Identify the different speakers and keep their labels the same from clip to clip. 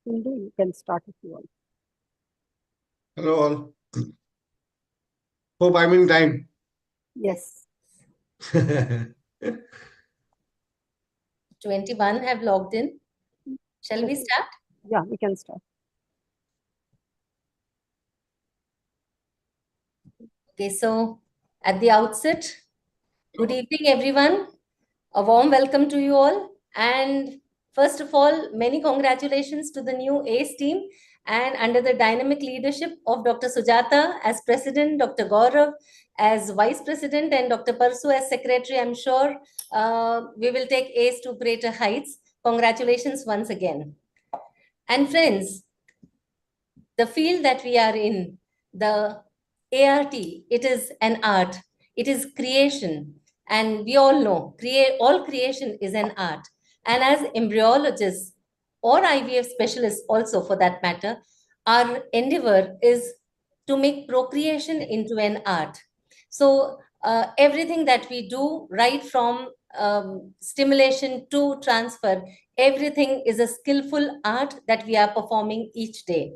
Speaker 1: Hindu, you can start if you want.
Speaker 2: Hello all. Hope I'm in time.
Speaker 1: Yes.
Speaker 3: 21 have logged in. Shall we start?
Speaker 1: Yeah, we can start.
Speaker 3: Okay, so at the outset, good evening, everyone. A warm welcome to you all. And first of all, many congratulations to the new ACE team and under the dynamic leadership of Dr. Sujata as President, Dr. Gaurav as Vice President, and Dr. Parsu as Secretary. I'm sure we will take ACE to greater heights. Congratulations once again. And friends, the field that we are in, the ART, it is an art, it is creation. And we all know, all creation is an art. And as embryologists or IVF specialists also for that matter, our endeavor is to make procreation into an art. So everything that we do, right from stimulation to transfer, everything is a skillful art that we are performing each day.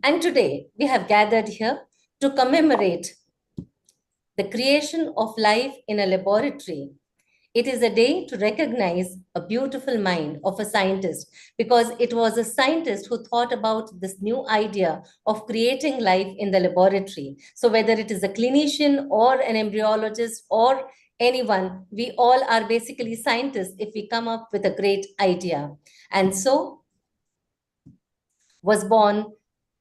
Speaker 3: And today we have gathered here to commemorate the creation of life in a laboratory. It is a day to recognize a beautiful mind of a scientist, because it was a scientist who thought about this new idea of creating life in the laboratory. So whether it is a clinician or an embryologist or anyone, we all are basically scientists if we come up with a great idea. And so was born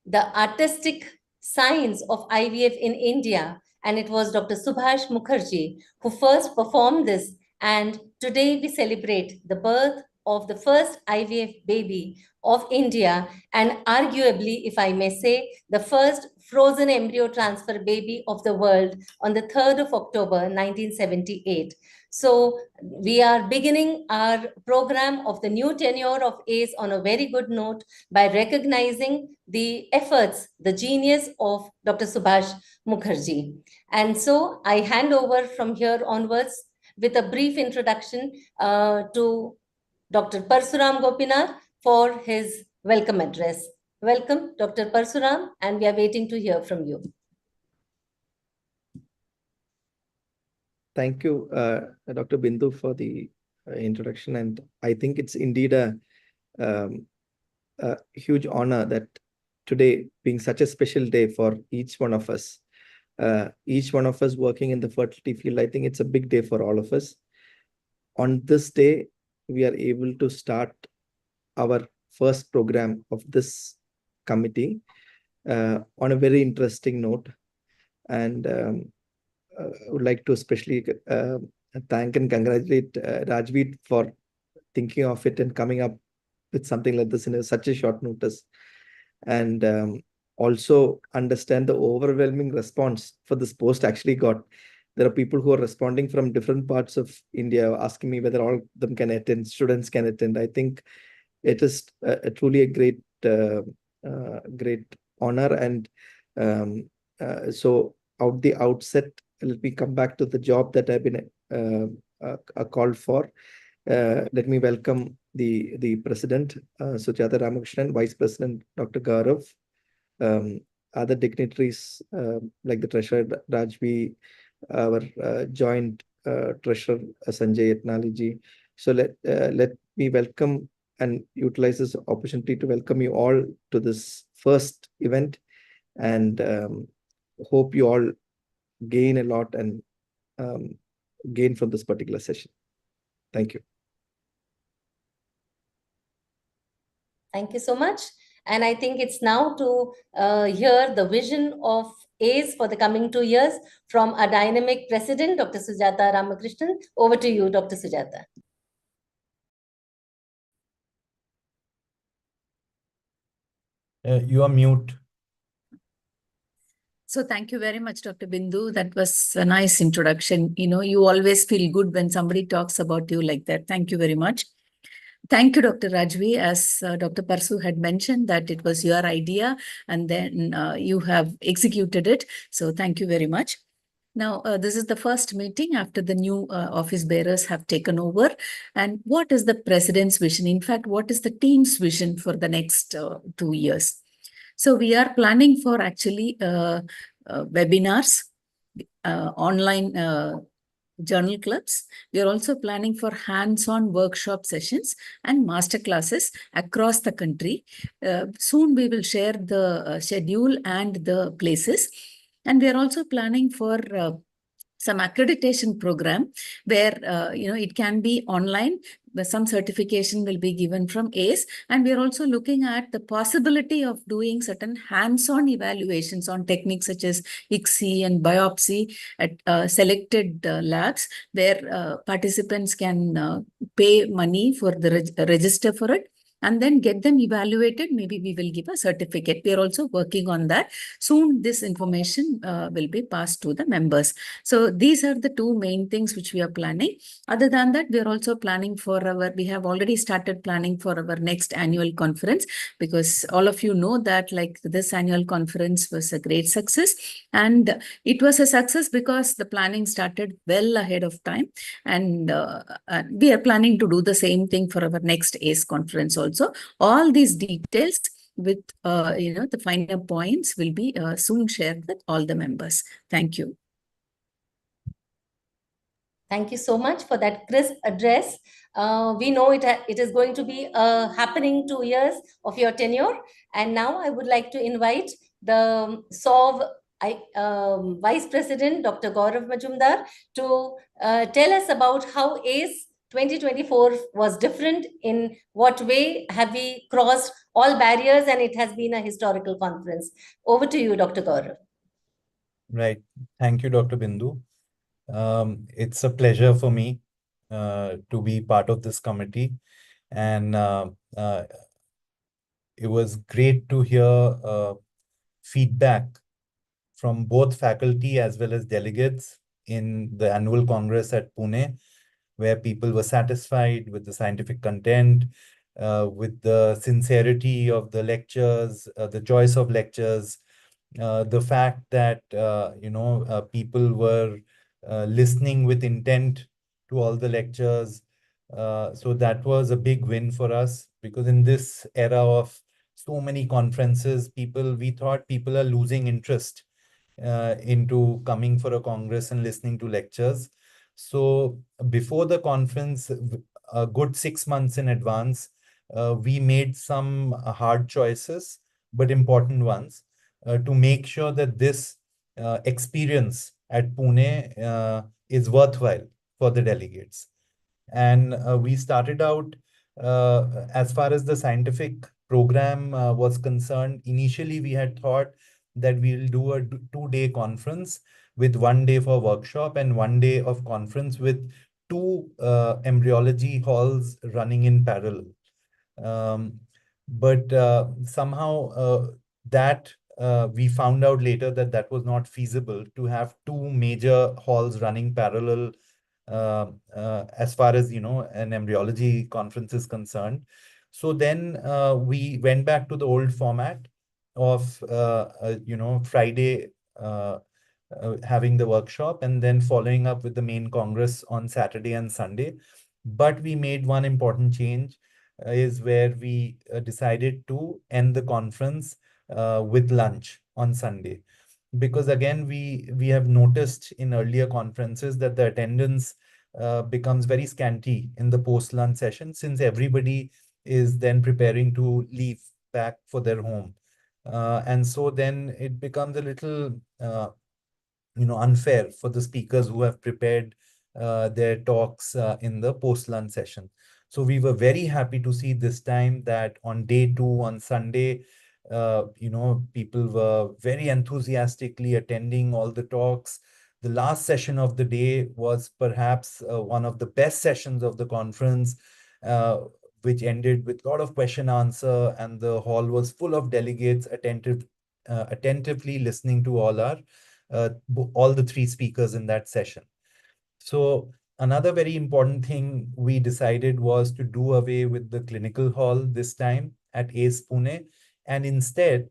Speaker 3: the artistic science of IVF in India. And it was Dr. Subhash Mukherjee who first performed this. And today we celebrate the birth of the first IVF baby of India, and arguably, if I may say, the first frozen embryo transfer baby of the world on the 3rd of October, 1978. So we are beginning our program of the new tenure of ACE on a very good note by recognizing the efforts, the genius of Dr. Subhash Mukherjee. And so I hand over from here onwards with a brief introduction to Dr. Parsuram Gopinath for his welcome address. Welcome, Dr. Parsuram, and we are waiting to hear from you.
Speaker 4: Thank you, Dr. Bindu, for the introduction. And I think it's indeed a huge honor that today, being such a special day for each one of us working in the fertility field, I think it's a big day for all of us. On this day, we are able to start our first program of this committee on a very interesting note. And I would like to especially thank and congratulate Rajveer for thinking of it and coming up with something like this in such a short notice. And also understand the overwhelming response for this post actually got. There are people who are responding from different parts of India asking me whether all of them can attend, students can attend. I think it is truly a great honor. And so at the outset, let me come back to the job that I've been called for. Let me welcome the President, Sujata Ramakrishnan, Vice President, Dr. Gaurav, other dignitaries like the Treasurer Rajveer, our joint Treasurer Sanjay Yatnaliji. So let me welcome and utilize this opportunity to welcome you all to this first event, and hope you all gain a lot and gain from this particular session. Thank you.
Speaker 3: Thank you so much. And I think it's now to hear the vision of ACE for the coming 2 years from our dynamic president, Dr. Sujata Ramakrishnan. Over to you, Dr. Sujata.
Speaker 5: You are mute.
Speaker 6: So thank you very much, Dr. Bindu. That was a nice introduction. You know, you always feel good when somebody talks about you like that. Thank you very much. Thank you, Dr. Rajveer. As Dr. Parsu had mentioned, that it was your idea and then you have executed it. So thank you very much. Now, this is the first meeting after the new office bearers have taken over. And what is the president's vision? In fact, what is the team's vision for the next 2 years? So we are planning for actually webinars, online journal clubs. We are also planning for hands-on workshop sessions and master classes across the country. Soon we will share the schedule and the places. And we are also planning for some accreditation program where, it can be online, but some certification will be given from ACE. And we are also looking at the possibility of doing certain hands-on evaluations on techniques such as ICSI and biopsy at selected labs where participants can pay money for the register for it and then get them evaluated. Maybe we will give a certificate. We are also working on that. Soon this information will be passed to the members. So these are the two main things which we are planning. Other than that, we are also planning for we have already started planning for our next annual conference, because all of you know that like this annual conference was a great success. And it was a success because the planning started well ahead of time. And we are planning to do the same thing for our next ACE conference also. All these details with, the finer points will be soon shared with all the members. Thank you.
Speaker 3: Thank you so much for that crisp address. We know it is going to be a happening 2 years of your tenure. And now I would like to invite the SOV Vice President, Dr. Gaurav Majumdar, to tell us about how ACE 2024 was different. In what way have we crossed all barriers, and it has been a historical conference. Over to you, Dr. Gaurav.
Speaker 5: Right. Thank you, Dr. Bindu. It's a pleasure for me to be part of this committee, and it was great to hear feedback from both faculty as well as delegates in the annual Congress at Pune, where people were satisfied with the scientific content, with the sincerity of the lectures, the choice of lectures, the fact that people were listening with intent to all the lectures. So that was a big win for us, because in this era of so many conferences, we thought people are losing interest into coming for a congress and listening to lectures. So before the conference, a good 6 months in advance, we made some hard choices, but important ones, to make sure that this experience at Pune is worthwhile for the delegates. And we started out, as far as the scientific program was concerned, initially we had thought that we'll do a 2-day conference with 1 day for workshop and 1 day of conference with 2 embryology halls running in parallel. But somehow that we found out later that was not feasible to have 2 major halls running parallel as far as, an embryology conference is concerned. So then we went back to the old format of, Friday having the workshop and then following up with the main congress on Saturday and Sunday. But we made one important change, is where we decided to end the conference with lunch on Sunday. Because again, we have noticed in earlier conferences that the attendance becomes very scanty in the post-lunch session, since everybody is then preparing to leave back for their home. And so then it becomes a little, unfair for the speakers who have prepared their talks in the post-lunch session. So we were very happy to see this time that on day 2 on Sunday, people were very enthusiastically attending all the talks. The last session of the day was perhaps one of the best sessions of the conference, which ended with a lot of question answer, and the hall was full of delegates attentively listening to all the 3 speakers in that session. So another very important thing we decided was to do away with the clinical hall this time at ACE Pune, and instead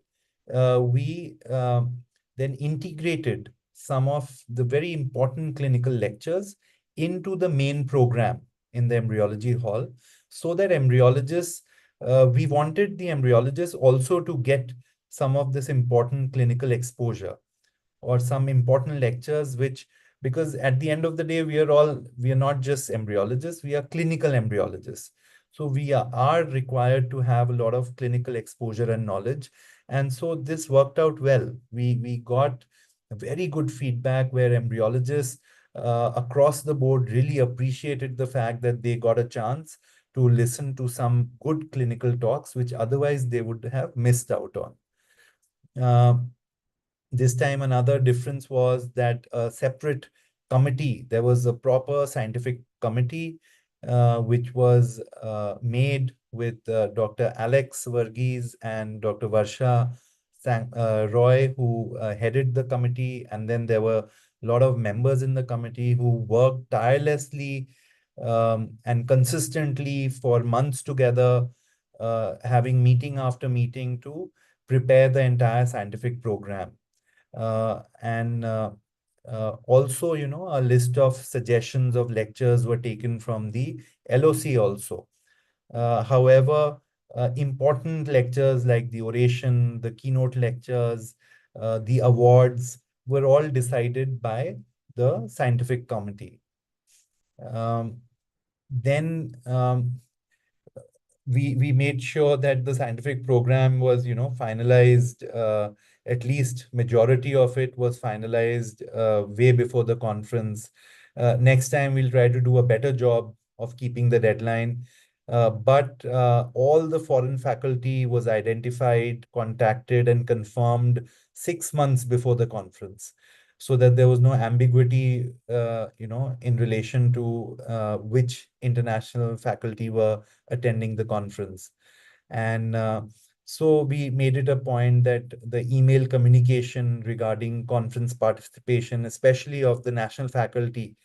Speaker 5: we then integrated some of the very important clinical lectures into the main program in the embryology hall, so that embryologists, we wanted the embryologists also to get some of this important clinical exposure or some important lectures, which, because at the end of the day, we are not just embryologists, we are clinical embryologists. So we are required to have a lot of clinical exposure and knowledge. And so this worked out well. We got very good feedback where embryologists across the board really appreciated the fact that they got a chance to listen to some good clinical talks, which otherwise they would have missed out on. This time, another difference was that a separate committee, there was a proper scientific committee, which was made with Dr. Alex Varghese and Dr. Varsha Roy, who headed the committee. And then there were a lot of members in the committee who worked tirelessly and consistently for months together, having meeting after meeting to prepare the entire scientific program. Also, a list of suggestions of lectures were taken from the LOC also. However, important lectures like the oration, the keynote lectures, the awards were all decided by the scientific committee. We made sure that the scientific program was, finalized. At least majority of it was finalized way before the conference. Next time we'll try to do a better job of keeping the deadline. But all the foreign faculty was identified, contacted, and confirmed 6 months before the conference, so that there was no ambiguity, in relation to which international faculty were attending the conference. And so we made it a point that the email communication regarding conference participation, especially of the national faculty,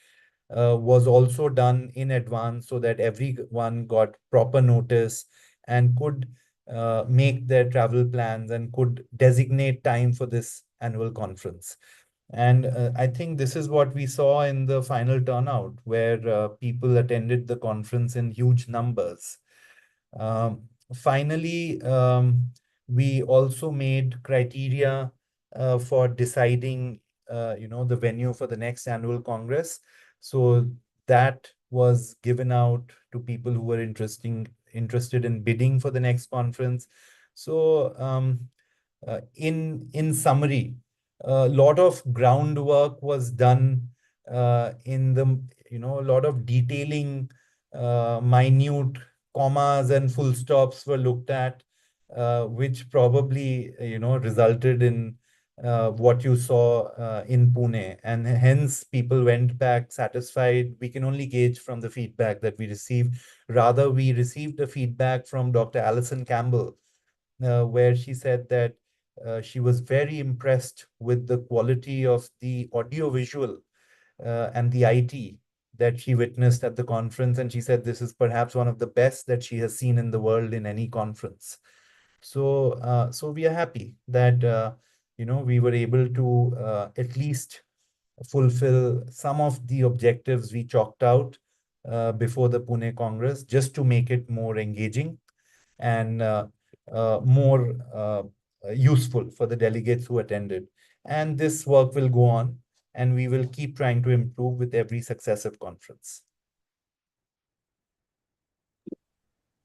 Speaker 5: was also done in advance, so that everyone got proper notice and could make their travel plans and could designate time for this annual conference. And I think this is what we saw in the final turnout, where people attended the conference in huge numbers. Finally, we also made criteria for deciding, the venue for the next annual Congress. So that was given out to people who were interested in bidding for the next conference. So in summary, a lot of groundwork was done in the, a lot of detailing, minute commas and full stops were looked at, which probably, resulted in what you saw in Pune. And hence people went back satisfied. We can only gauge from the feedback that we received. Rather, we received the feedback from Dr. Alison Campbell, where she said that she was very impressed with the quality of the audiovisual and the IT that she witnessed at the conference. And she said this is perhaps one of the best that she has seen in the world in any conference. So, so we are happy that, we were able to at least fulfill some of the objectives we chalked out before the Pune Congress, just to make it more engaging and more useful for the delegates who attended. And this work will go on, and we will keep trying to improve with every successive conference.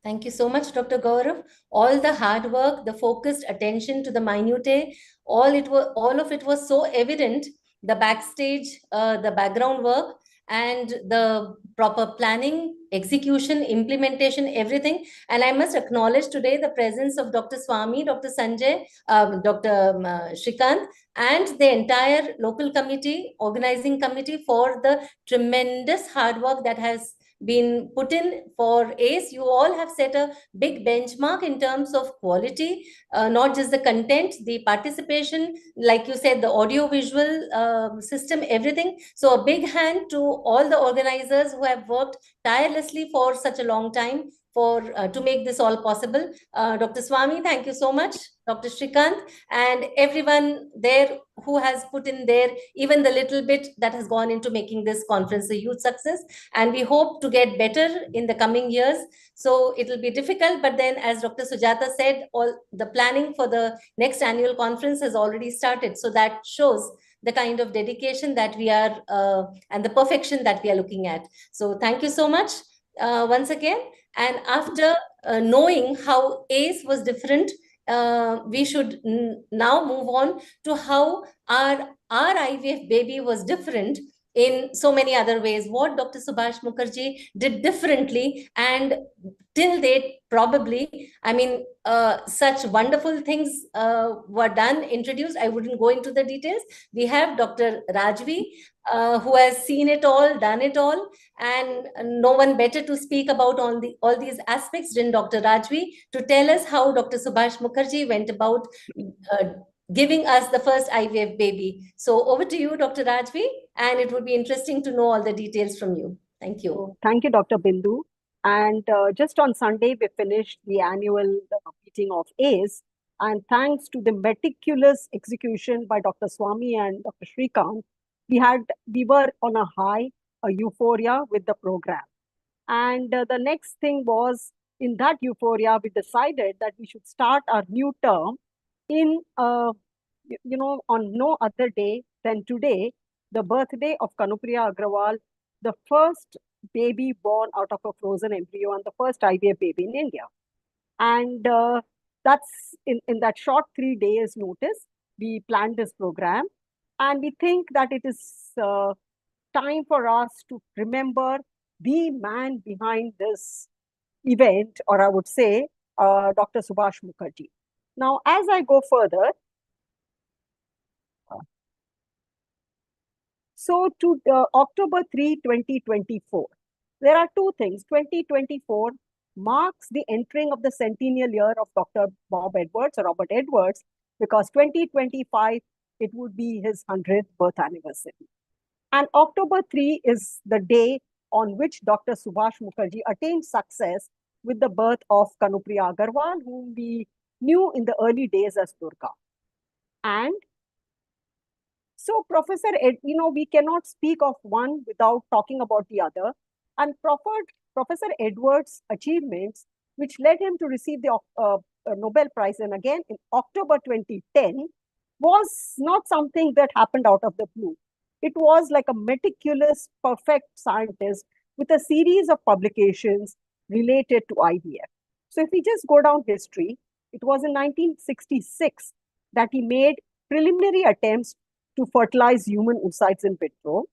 Speaker 3: Thank you so much, Dr. Gaurav. All the hard work, the focused attention to the minutiae, all of it was so evident. The backstage, the background work, and the proper planning, execution, implementation, everything. And I must acknowledge today the presence of Dr. Swami, Dr. Sanjay, Dr. Shrikant, and the entire local committee, organizing committee, for the tremendous hard work that has been put in for ACE. You all have set a big benchmark in terms of quality, not just the content, the participation, like you said, the audio-visual system, everything. So a big hand to all the organizers who have worked tirelessly for such a long time to make this all possible. Dr. Swami, thank you so much. Dr. Shrikant, and everyone there who has put in there even the little bit that has gone into making this conference a huge success. And we hope to get better in the coming years. So it will be difficult, but then as Dr. Sujata said, all the planning for the next annual conference has already started. So that shows the kind of dedication that we are and the perfection that we are looking at. So thank you so much once again. And after knowing how ACE was different, we should now move on to how our IVF baby was different in so many other ways. What Dr. Subhash Mukherjee did differently, and till date, probably, I mean, such wonderful things were done, introduced. I wouldn't go into the details. We have Dr. Rajvi, who has seen it all, done it all, and no one better to speak about all these aspects than Dr. Rajvi to tell us how Dr. Subhash Mukherjee went about giving us the first IVF baby. So over to you, Dr. Rajvi, and it would be interesting to know all the details from you. Thank you.
Speaker 1: So, thank you, Dr. Bindu. And just on Sunday, we finished the annual meeting of ACE. And thanks to the meticulous execution by Dr. Swami and Dr. Shrikant, we were on a high, a euphoria with the program. And the next thing was, in that euphoria, we decided that we should start our new term in, on no other day than today, the birthday of Kanupriya Agrawal, the first baby born out of a frozen embryo and the first IVF baby in India. And that's in that short 3 days notice, we planned this program. And we think that it is time for us to remember the man behind this event, or I would say, Dr. Subhash Mukherjee. Now, as I go further, so to October 3, 2024, there are two things. 2024 marks the entering of the centennial year of Dr. Bob Edwards or Robert Edwards, because 2025, it would be his 100th birth anniversary. And October 3 is the day on which Dr. Subhash Mukherjee attained success with the birth of Kanupriya Agrawal, whom we knew in the early days as Durga. And so Professor, we cannot speak of one without talking about the other. And Professor Edwards' achievements, which led him to receive the Nobel Prize, and again in October 2010, was not something that happened out of the blue. It was like a meticulous, perfect scientist with a series of publications related to IVF. So if we just go down history, it was in 1966 that he made preliminary attempts to fertilize human oocytes in vitro.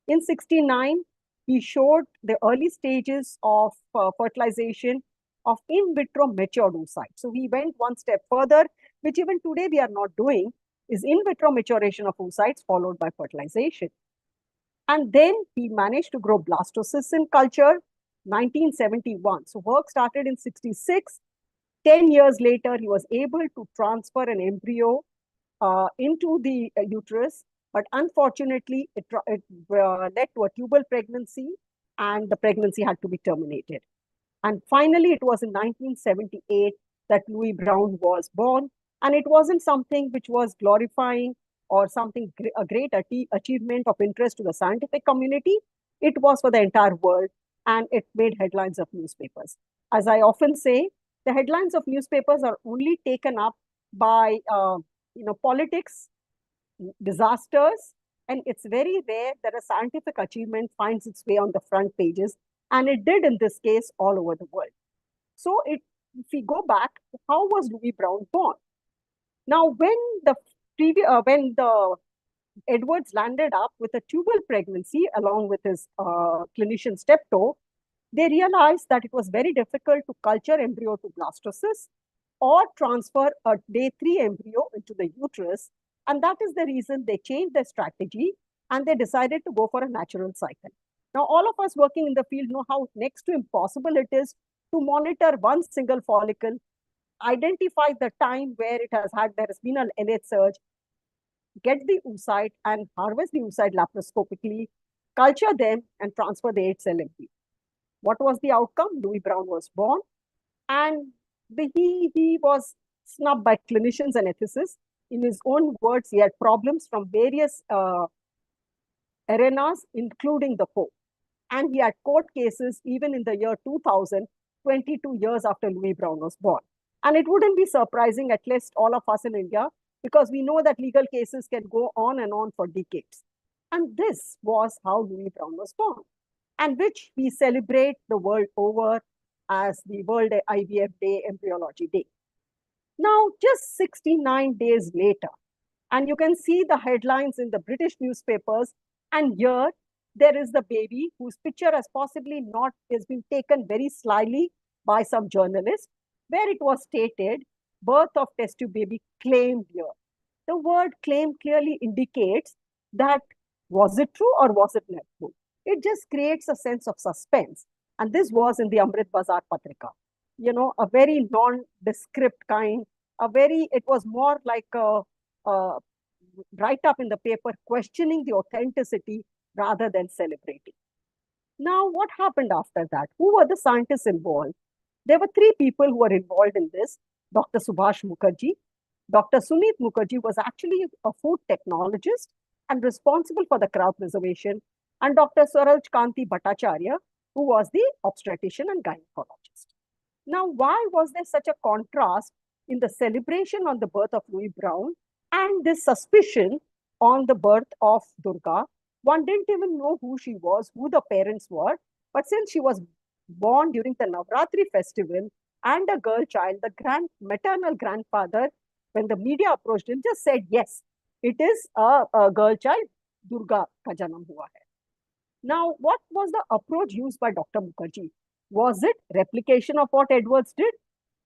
Speaker 1: In 69, he showed the early stages of fertilization of in vitro matured oocytes. So he went one step further, which even today we are not doing, is in vitro maturation of oocytes followed by fertilization. And then he managed to grow blastocysts in culture, 1971. So work started in 66. 10 years later, he was able to transfer an embryo into the uterus, but unfortunately, it led to a tubal pregnancy, and the pregnancy had to be terminated. And finally, it was in 1978 that Louis Brown was born, and it wasn't something which was glorifying or something a great achievement of interest to the scientific community. It was for the entire world, and it made headlines of newspapers. As I often say, the headlines of newspapers are only taken up by politics, disasters, and it's very rare that a scientific achievement finds its way on the front pages, and it did in this case all over the world. So if we go back, how was Louis Brown born? Now, when the Edwards landed up with a tubal pregnancy along with his clinician steptoe, they realized that it was very difficult to culture embryo to blastocysts or transfer a day 3 embryo into the uterus. And that is the reason they changed their strategy and they decided to go for a natural cycle. Now, all of us working in the field know how next to impossible it is to monitor one single follicle, identify the time where there has been an LH surge, get the oocyte and harvest the oocyte laparoscopically, culture them and transfer the 8-cell embryo. What was the outcome? Louis Brown was born. And he was snubbed by clinicians and ethicists. In his own words, he had problems from various arenas, including the Pope. And he had court cases even in the year 2000, 22 years after Louis Brown was born. And it wouldn't be surprising, at least all of us in India, because we know that legal cases can go on and on for decades. And this was how Louis Brown was born, and which we celebrate the world over as the World IVF Day, Embryology Day. Now, just 69 days later, and you can see the headlines in the British newspapers, and here there is the baby whose picture has possibly not has been taken very slyly by some journalist, where it was stated, birth of test tube baby claimed here. The word claim clearly indicates that was it true or was it not true? It just creates a sense of suspense. And this was in the Amrit Bazar Patrika. You know, a very nondescript kind, it was more like a write-up in the paper questioning the authenticity rather than celebrating. Now, what happened after that? Who were the scientists involved? There were three people who were involved in this. Dr. Subhash Mukherjee. Dr. Sunit Mukherjee was actually a food technologist and responsible for the crop preservation, and Dr. Swaraj Kanti Bhattacharya, who was the obstetrician and gynecologist. Now, why was there such a contrast in the celebration on the birth of Louis Brown and this suspicion on the birth of Durga? One didn't even know who she was, who the parents were, but since she was born during the Navratri festival and a girl child, the maternal grandfather, when the media approached him, just said, yes, it is a girl child, Durga ka janam hua hai. Now, what was the approach used by Dr. Mukherjee? Was it replication of what Edwards did?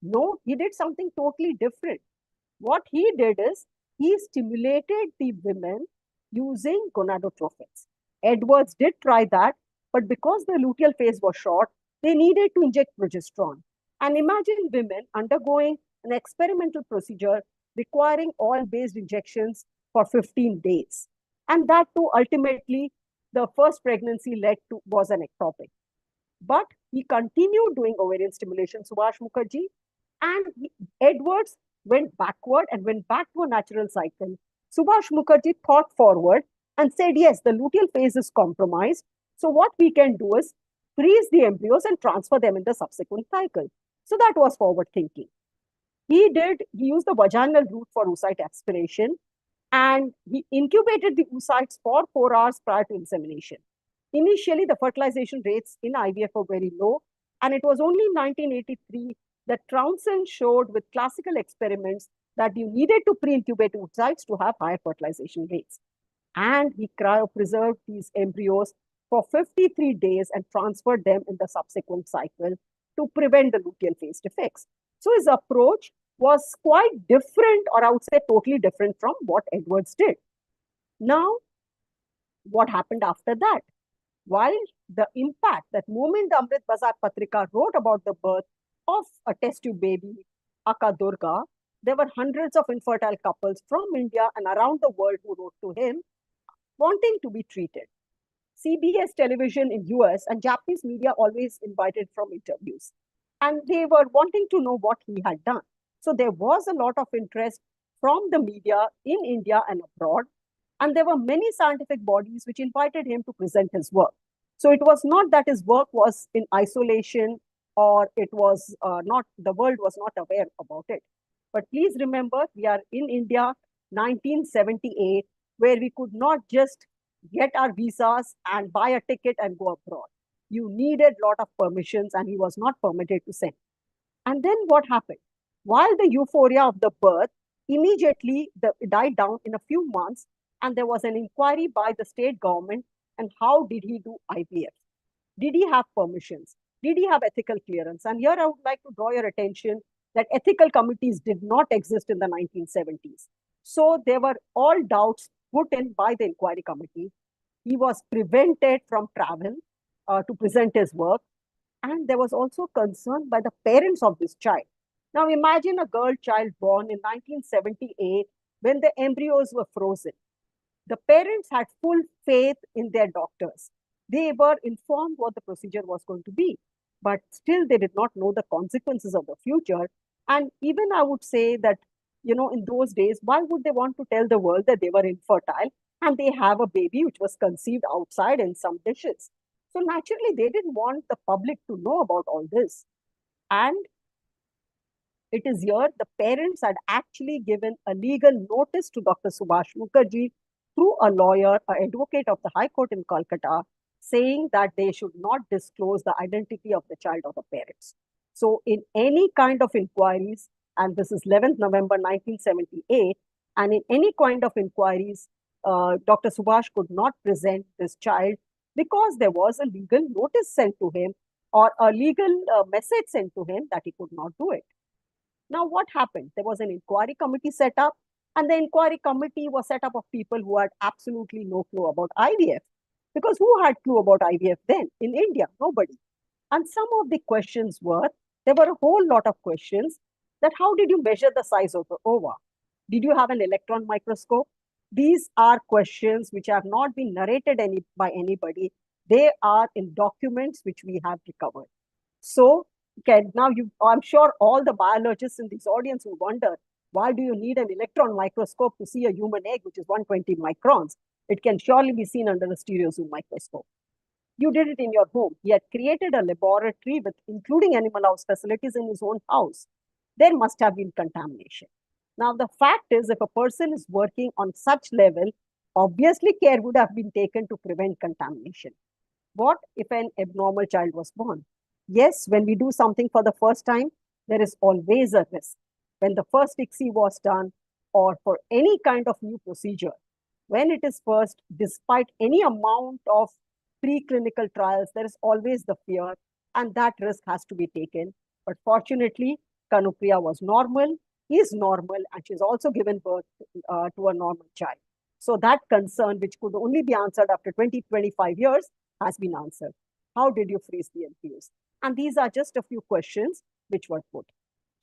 Speaker 1: No, he did something totally different. What he did is, he stimulated the women using gonadotropins. Edwards did try that, but because the luteal phase was short, they needed to inject progesterone. And imagine women undergoing an experimental procedure requiring oil-based injections for 15 days. And that too, ultimately, the first pregnancy was an ectopic. But he continued doing ovarian stimulation, Subhash Mukherjee, and Edwards went backward and went back to a natural cycle. Subhash Mukherjee thought forward and said, yes, the luteal phase is compromised. So what we can do is freeze the embryos and transfer them in the subsequent cycle. So that was forward thinking. He used the vaginal route for oocyte aspiration, and he incubated the oocytes for 4 hours prior to insemination. Initially, the fertilization rates in IVF were very low, and it was only in 1983 that Troughton showed with classical experiments that you needed to pre-incubate oocytes to have higher fertilization rates. And he cryopreserved these embryos for 53 days and transferred them in the subsequent cycle to prevent the luteal phase defects. So his approach was quite different, or I would say totally different from what Edwards did. Now, what happened after that? While the impact, that moment the Amrit Bazar Patrika wrote about the birth of a test tube baby, Akka Durga, there were hundreds of infertile couples from India and around the world who wrote to him wanting to be treated. CBS television in US and Japanese media always invited from interviews, and they were wanting to know what he had done. So there was a lot of interest from the media in India and abroad, and there were many scientific bodies which invited him to present his work. So it was not that his work was in isolation, or it was the world was not aware about it. But please remember, we are in India, 1978, where we could not just get our visas and buy a ticket and go abroad. You needed a lot of permissions, and he was not permitted to send. And then what happened? While the euphoria of the birth immediately died down in a few months, and there was an inquiry by the state government, and how did he do IVF? Did he have permissions? Did he have ethical clearance? And here I would like to draw your attention that ethical committees did not exist in the 1970s. So there were all doubts put in by the inquiry committee. He was prevented from travel to present his work. And there was also concern by the parents of this child. Now imagine a girl child born in 1978 when the embryos were frozen. The parents had full faith in their doctors. They were informed what the procedure was going to be. but still they did not know the consequences of the future. And even I would say that, in those days, why would they want to tell the world that they were infertile and they have a baby which was conceived outside in some dishes? So naturally, they didn't want the public to know about all this. And it is here the parents had actually given a legal notice to Dr. Subhash Mukherjee through a lawyer, an advocate of the High Court in Calcutta, saying that they should not disclose the identity of the child or the parents. So in any kind of inquiries, and this is 11th November 1978, and in any kind of inquiries, Dr. Subhash could not present this child because there was a legal notice sent to him or a legal message sent to him that he could not do it. Now, what happened? There was an inquiry committee set up, and the inquiry committee was set up of people who had absolutely no clue about IVF. Because who had clue about IVF then in India? Nobody. And some of the questions were, there were a whole lot of questions that how did you measure the size of the ova? Did you have an electron microscope? These are questions which have not been narrated by anybody. They are in documents which we have recovered. So, now I'm sure all the biologists in this audience will wonder, why do you need an electron microscope to see a human egg, which is 120 microns? It can surely be seen under a stereozoom microscope. You did it in your home. He had created a laboratory with including animal house facilities in his own house. There must have been contamination. Now, the fact is, if a person is working on such level, obviously care would have been taken to prevent contamination. What if an abnormal child was born? Yes, when we do something for the first time, there is always a risk. When the first ICSI was done, or for any kind of new procedure, when it is first, despite any amount of preclinical trials, there is always the fear, and that risk has to be taken. But fortunately, Kanupriya was normal, is normal, and she's also given birth to a normal child. So that concern, which could only be answered after 20-25 years, has been answered. How did you freeze the embryoes? And these are just a few questions which were put.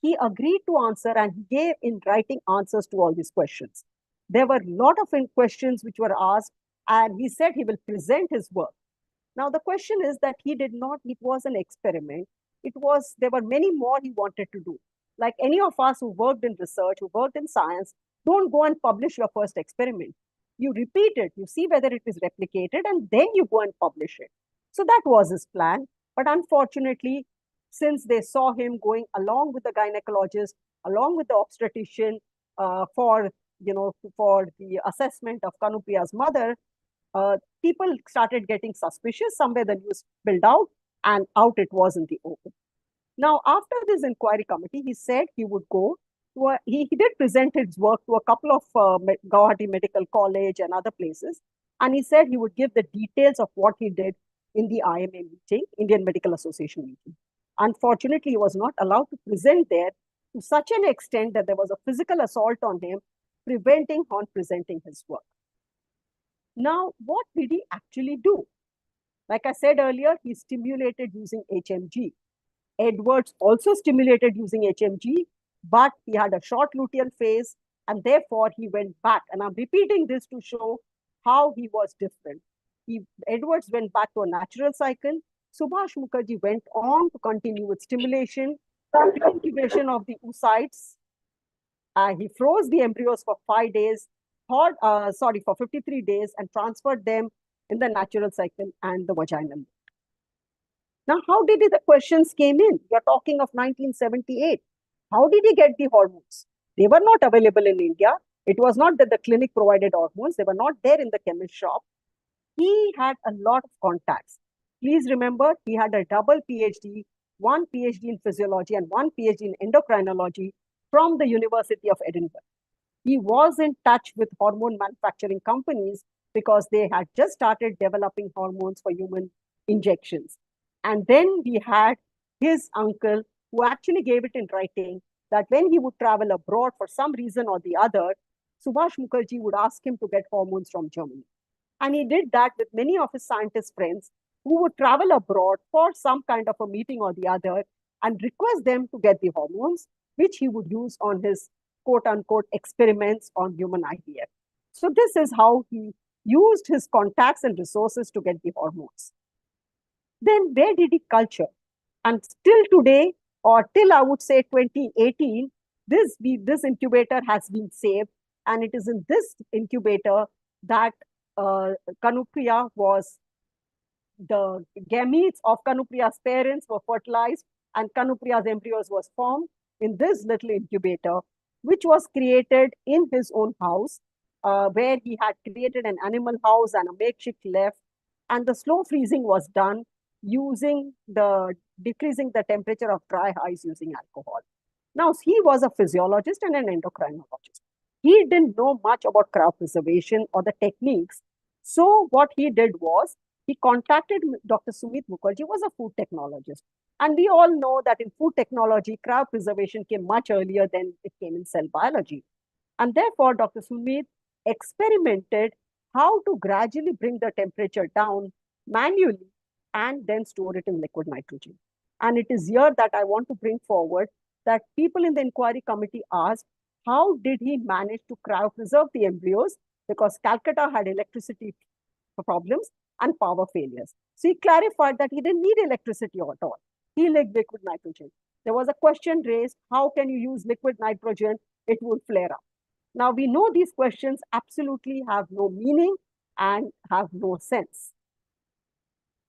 Speaker 1: He agreed to answer and he gave in writing answers to all these questions. There were a lot of questions which were asked, and he said he will present his work. Now, the question is that he did not, it was an experiment. There were many more he wanted to do. Like any of us who worked in research, who worked in science, don't go and publish your first experiment. You repeat it, you see whether it is replicated, and then you go and publish it. So that was his plan. But unfortunately, since they saw him going along with the gynecologist, along with the obstetrician for the assessment of Kanupriya's mother, people started getting suspicious. Somewhere the news spilled out, and out it was in the open. Now, after this inquiry committee, he said he would go to he did present his work to a couple of Guwahati Medical College and other places. And he said he would give the details of what he did in the IMA meeting, Indian Medical Association meeting. Unfortunately, he was not allowed to present there to such an extent that there was a physical assault on him, preventing on presenting his work. Now, what did he actually do? Like I said earlier, he stimulated using HMG. Edwards also stimulated using HMG, but he had a short luteal phase, and therefore he went back. And I'm repeating this to show how he was different. Edwards went back to a natural cycle. Subhash Mukherjee went on to continue with stimulation, incubation of the oocytes. He froze the embryos for 5 days, for 53 days, and transferred them in the natural cycle and the vaginal. Now, how did the questions came in? We are talking of 1978. How did he get the hormones? They were not available in India. It was not that the clinic provided hormones. They were not there in the chemist shop. He had a lot of contacts. Please remember, he had a double PhD, one PhD in physiology and one PhD in endocrinology from the University of Edinburgh. He was in touch with hormone manufacturing companies because they had just started developing hormones for human injections. And then we had his uncle who actually gave it in writing that when he would travel abroad for some reason or the other, Subhash Mukherjee would ask him to get hormones from Germany. And he did that with many of his scientist friends who would travel abroad for some kind of a meeting or the other and request them to get the hormones, which he would use on his quote-unquote experiments on human IVF. So this is how he used his contacts and resources to get the hormones. Then where did he culture? And still today, or till I would say 2018, this incubator has been saved. And it is in this incubator that Kanupriya was, the gametes of Kanupriya's parents were fertilized and Kanupriya's embryos was formed in this little incubator, which was created in his own house, where he had created an animal house and a makeshift left. And the slow freezing was done using decreasing the temperature of dry ice using alcohol. Now, he was a physiologist and an endocrinologist. He didn't know much about cryopreservation or the techniques. So what he did was, he contacted Dr. Sumit Mukherjee, who was a food technologist. And we all know that in food technology, cryopreservation came much earlier than it came in cell biology. And therefore, Dr. Sumit experimented how to gradually bring the temperature down manually and then store it in liquid nitrogen. And it is here that I want to bring forward that people in the inquiry committee asked, how did he manage to cryopreserve the embryos? Because Calcutta had electricity problems and power failures. So he clarified that he didn't need electricity at all. He liked liquid nitrogen. There was a question raised, how can you use liquid nitrogen? It will flare up. Now we know these questions absolutely have no meaning and have no sense.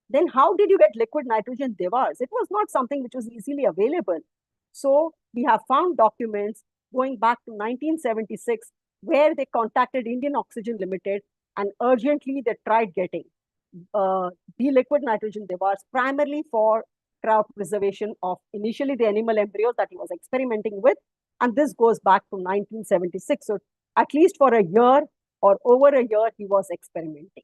Speaker 1: Then how did you get liquid nitrogen devars? It was not something which was easily available. So we have found documents going back to 1976 where they contacted Indian Oxygen Limited and urgently they tried getting the liquid nitrogen devars primarily for cryopreservation of initially the animal embryos that he was experimenting with. And this goes back to 1976. So at least for a year or over a year, he was experimenting.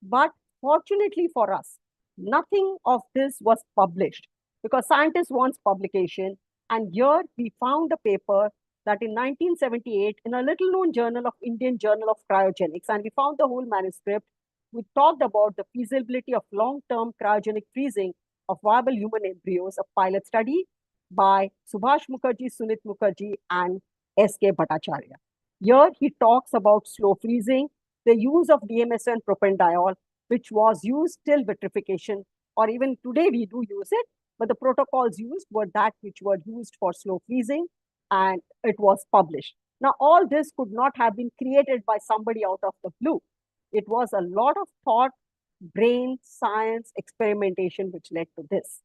Speaker 1: But fortunately for us, nothing of this was published because scientists want publication. And here we found a paper that in 1978, in a little known journal of Indian Journal of Cryogenics, and we found the whole manuscript, we talked about the feasibility of long-term cryogenic freezing of viable human embryos, a pilot study by Subhash Mukherjee, Sunit Mukherjee, and S.K. Bhattacharya. Here he talks about slow freezing, the use of DMSO and propanediol, which was used till vitrification, or even today we do use it, but the protocols used were that which were used for slow freezing, and it was published. Now, all this could not have been created by somebody out of the blue. It was a lot of thought, brain, science, experimentation, which led to this.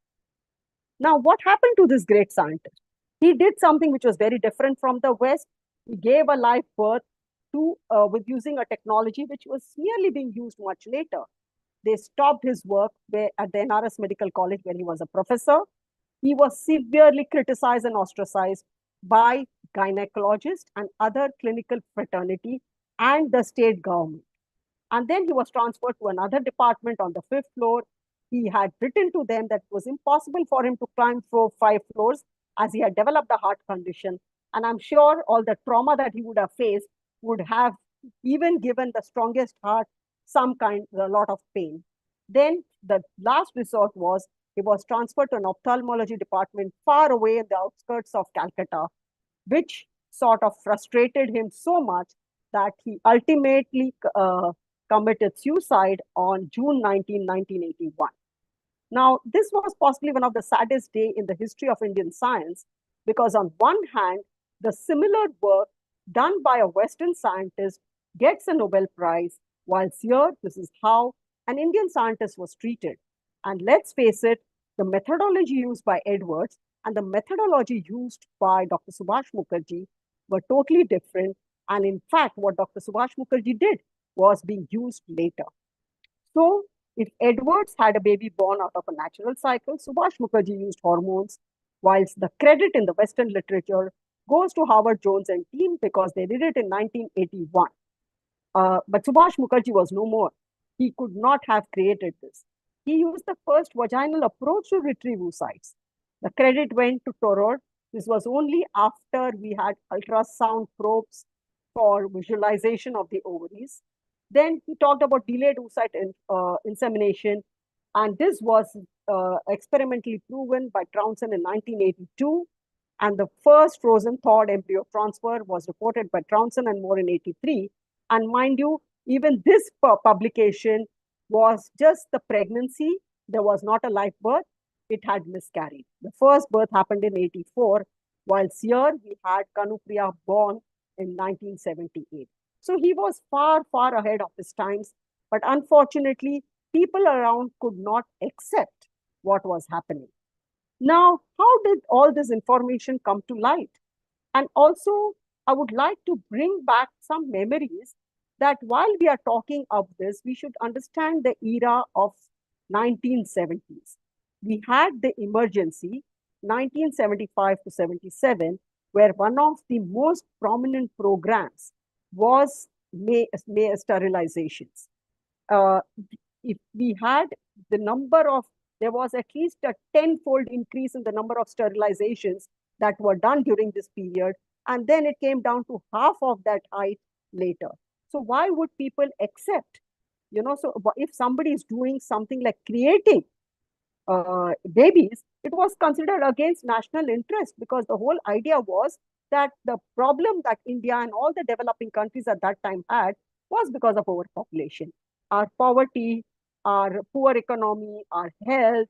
Speaker 1: Now, what happened to this great scientist? He did something which was very different from the West. He gave a live birth to, with using a technology which was merely being used much later. They stopped his work at the NRS Medical College where he was a professor. He was severely criticized and ostracized by gynecologists and other clinical fraternity and the state government. And then he was transferred to another department on the 5th floor. He had written to them that it was impossible for him to climb 5 floors as he had developed a heart condition. And I'm sure all the trauma that he would have faced would have even given the strongest heart a lot of pain. Then the last resort was he was transferred to an ophthalmology department far away in the outskirts of Calcutta, which sort of frustrated him so much that he ultimately committed suicide on June 19, 1981. Now, this was possibly one of the saddest days in the history of Indian science, because on one hand, the similar work done by a Western scientist gets a Nobel Prize, whilst here, this is how an Indian scientist was treated. And let's face it, the methodology used by Edwards and the methodology used by Dr. Subhash Mukherjee were totally different. And in fact, what Dr. Subhash Mukherjee did was being used later. So if Edwards had a baby born out of a natural cycle, Subhash Mukherjee used hormones, whilst the credit in the Western literature goes to Howard Jones and team because they did it in 1981. But Subhash Mukherjee was no more. He could not have created this. He used the first vaginal approach to retrieve oocytes. The credit went to Torod. This was only after we had ultrasound probes for visualization of the ovaries. Then he talked about delayed oocyte insemination, and this was experimentally proven by Troughton in 1982. And the first frozen thawed embryo transfer was reported by Troughton and Moore in 83. And mind you, even this publication was just the pregnancy. There was not a live birth. it had miscarried. The first birth happened in 84, whilst here we had Kanupriya born in 1978. So he was far, far ahead of his times. But unfortunately, people around could not accept what was happening. Now, how did all this information come to light? And also, I would like to bring back some memories that while we are talking of this, we should understand the era of 1970s. We had the emergency, 1975 to 77, where one of the most prominent programs was May sterilizations. If we had the number of, there was at least a 10-fold increase in the number of sterilizations that were done during this period. And then it came down to half of that height later. So why would people accept, so if somebody is doing something like creating babies, it was considered against national interest, because the whole idea was that the problem that India and all the developing countries at that time had was because of overpopulation. Our poverty, our poor economy, our health,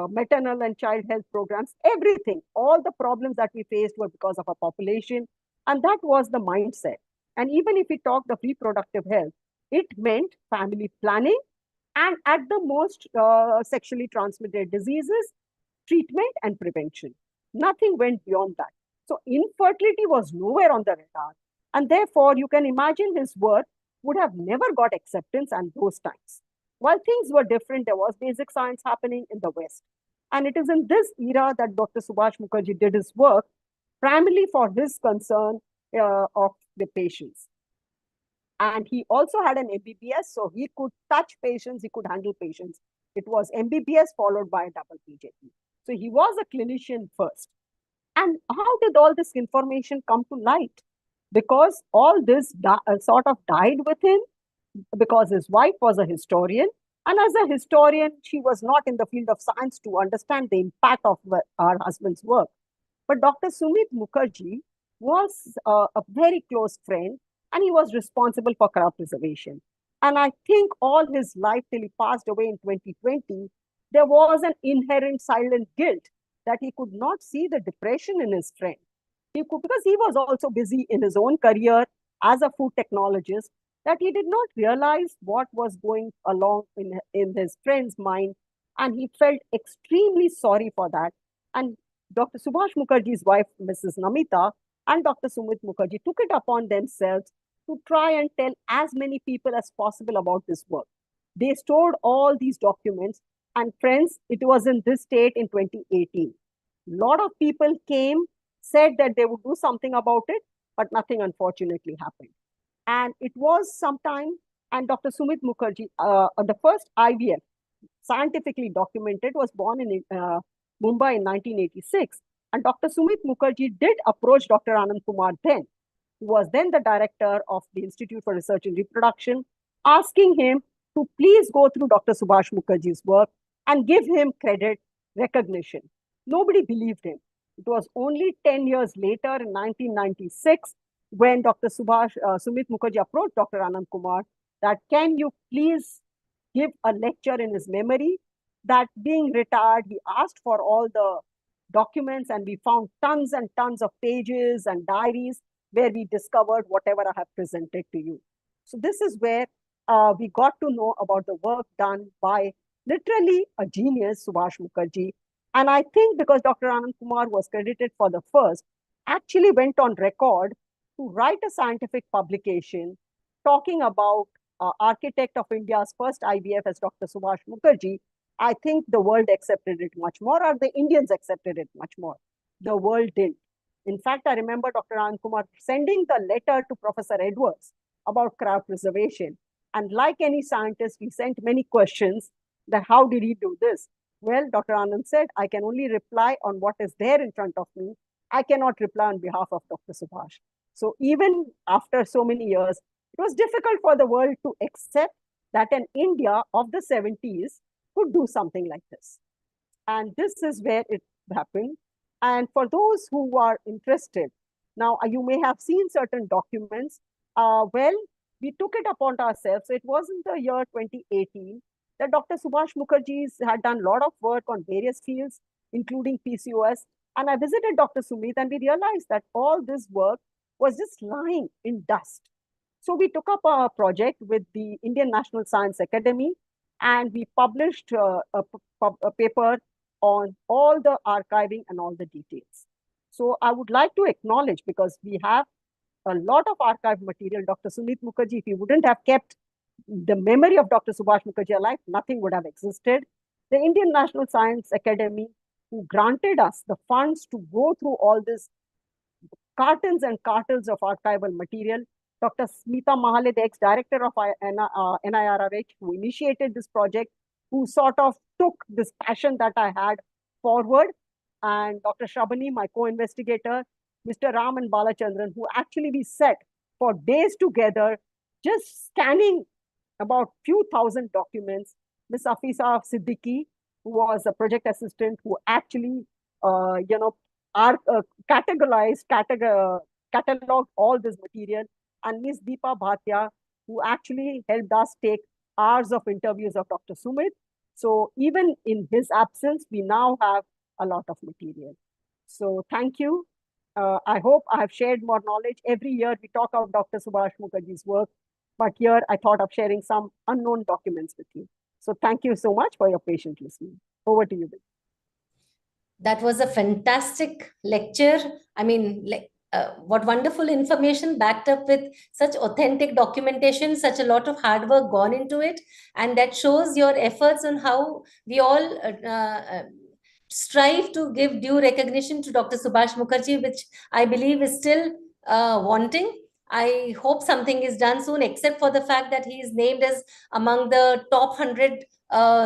Speaker 1: maternal and child health programs, everything, all the problems that we faced were because of our population. And that was the mindset. And even if we talk of reproductive health, it meant family planning and at the most sexually transmitted diseases, treatment and prevention. Nothing went beyond that. So infertility was nowhere on the radar. And therefore, you can imagine his work would have never got acceptance at those times. While things were different, there was basic science happening in the West. And it is in this era that Dr. Subhash Mukherjee did his work, primarily for his concern of the patients. And he also had an MBBS, so he could touch patients, he could handle patients. It was MBBS followed by a double PhD. So he was a clinician first. And how did all this information come to light? Because all this sort of died with him, because his wife was a historian. And as a historian, she was not in the field of science to understand the impact of her husband's work. But Dr. Sumit Mukherjee was a very close friend, and he was responsible for cryopreservation. And I think all his life till he passed away in 2020, there was an inherent silent guilt that he could not see the depression in his friend. Because he was also busy in his own career as a food technologist, that he did not realize what was going along in his friend's mind. And he felt extremely sorry for that. And Dr. Subhash Mukherjee's wife, Mrs. Namita, and Dr. Sumit Mukherjee took it upon themselves to try and tell as many people as possible about this work. They stored all these documents, and friends, it was in this state in 2018. A lot of people came, said that they would do something about it, but nothing unfortunately happened. And it was sometime, and Dr. Sumit Mukherjee, the first IVF scientifically documented, was born in Mumbai in 1986. And Dr. Sumit Mukherjee did approach Dr. Anand Kumar then, who was then the director of the Institute for Research in Reproduction, asking him to please go through Dr. Subhash Mukherjee's work and give him credit, recognition. Nobody believed him. It was only 10 years later, in 1996, when Dr. Sumit Mukherjee approached Dr. Anand Kumar that, can you please give a lecture in his memory? That being retired, he asked for all the documents, and we found tons and tons of pages and diaries where we discovered whatever I have presented to you. So this is where we got to know about the work done by literally a genius, Subhash Mukherjee. And I think because Dr. Anand Kumar was credited for the first, actually went on record to write a scientific publication talking about architect of India's first IVF as Dr. Subhash Mukherjee. I think the world accepted it much more, or the Indians accepted it much more. The world didn't. In fact, I remember Dr. Anand Kumar sending the letter to Professor Edwards about cryopreservation. And like any scientist, we sent many questions that how did he do this? Well, Dr. Anand said, I can only reply on what is there in front of me. I cannot reply on behalf of Dr. Subhash. So even after so many years, it was difficult for the world to accept that an India of the 70s could do something like this. And this is where it happened. And for those who are interested, now you may have seen certain documents. Well, we took it upon ourselves. So it was in the year 2018 that Dr. Subhash Mukherjee had done a lot of work on various fields, including PCOS. And I visited Dr. Sumit and we realized that all this work was just lying in dust. So we took up a project with the Indian National Science Academy and we published a paper on all the archiving and all the details. So I would like to acknowledge, because we have a lot of archive material, Dr. Sumit Mukherjee, if he wouldn't have kept the memory of Dr. Subhash Mukherjee alive, nothing would have existed. The Indian National Science Academy, who granted us the funds to go through all this cartons and cartons of archival material. Dr. Smita Mahale, the ex-director of NIRRH, who initiated this project, who sort of took this passion that I had forward, and Dr. Shabani, my co-investigator, Mr. Ram and Balachandran, who actually we sat for days together, just scanning about few thousand documents. Ms. Afisa Siddiqui, who was a project assistant, who actually, cataloged all this material, and Ms. Deepa Bhatia, who actually helped us take hours of interviews of Dr. Sumit. So even in his absence, we now have a lot of material. So thank you. I hope I have shared more knowledge. Every year we talk about Dr. Subhash Mukherjee's work, but here I thought of sharing some unknown documents with you. So thank you so much for your patient listening. Over to you, Bill.
Speaker 3: That was a fantastic lecture. I mean, what wonderful information backed up with such authentic documentation, such a lot of hard work gone into it. And that shows your efforts on how we all strive to give due recognition to Dr. Subhash Mukherjee, which I believe is still wanting. I hope something is done soon, except for the fact that he is named as among the top 100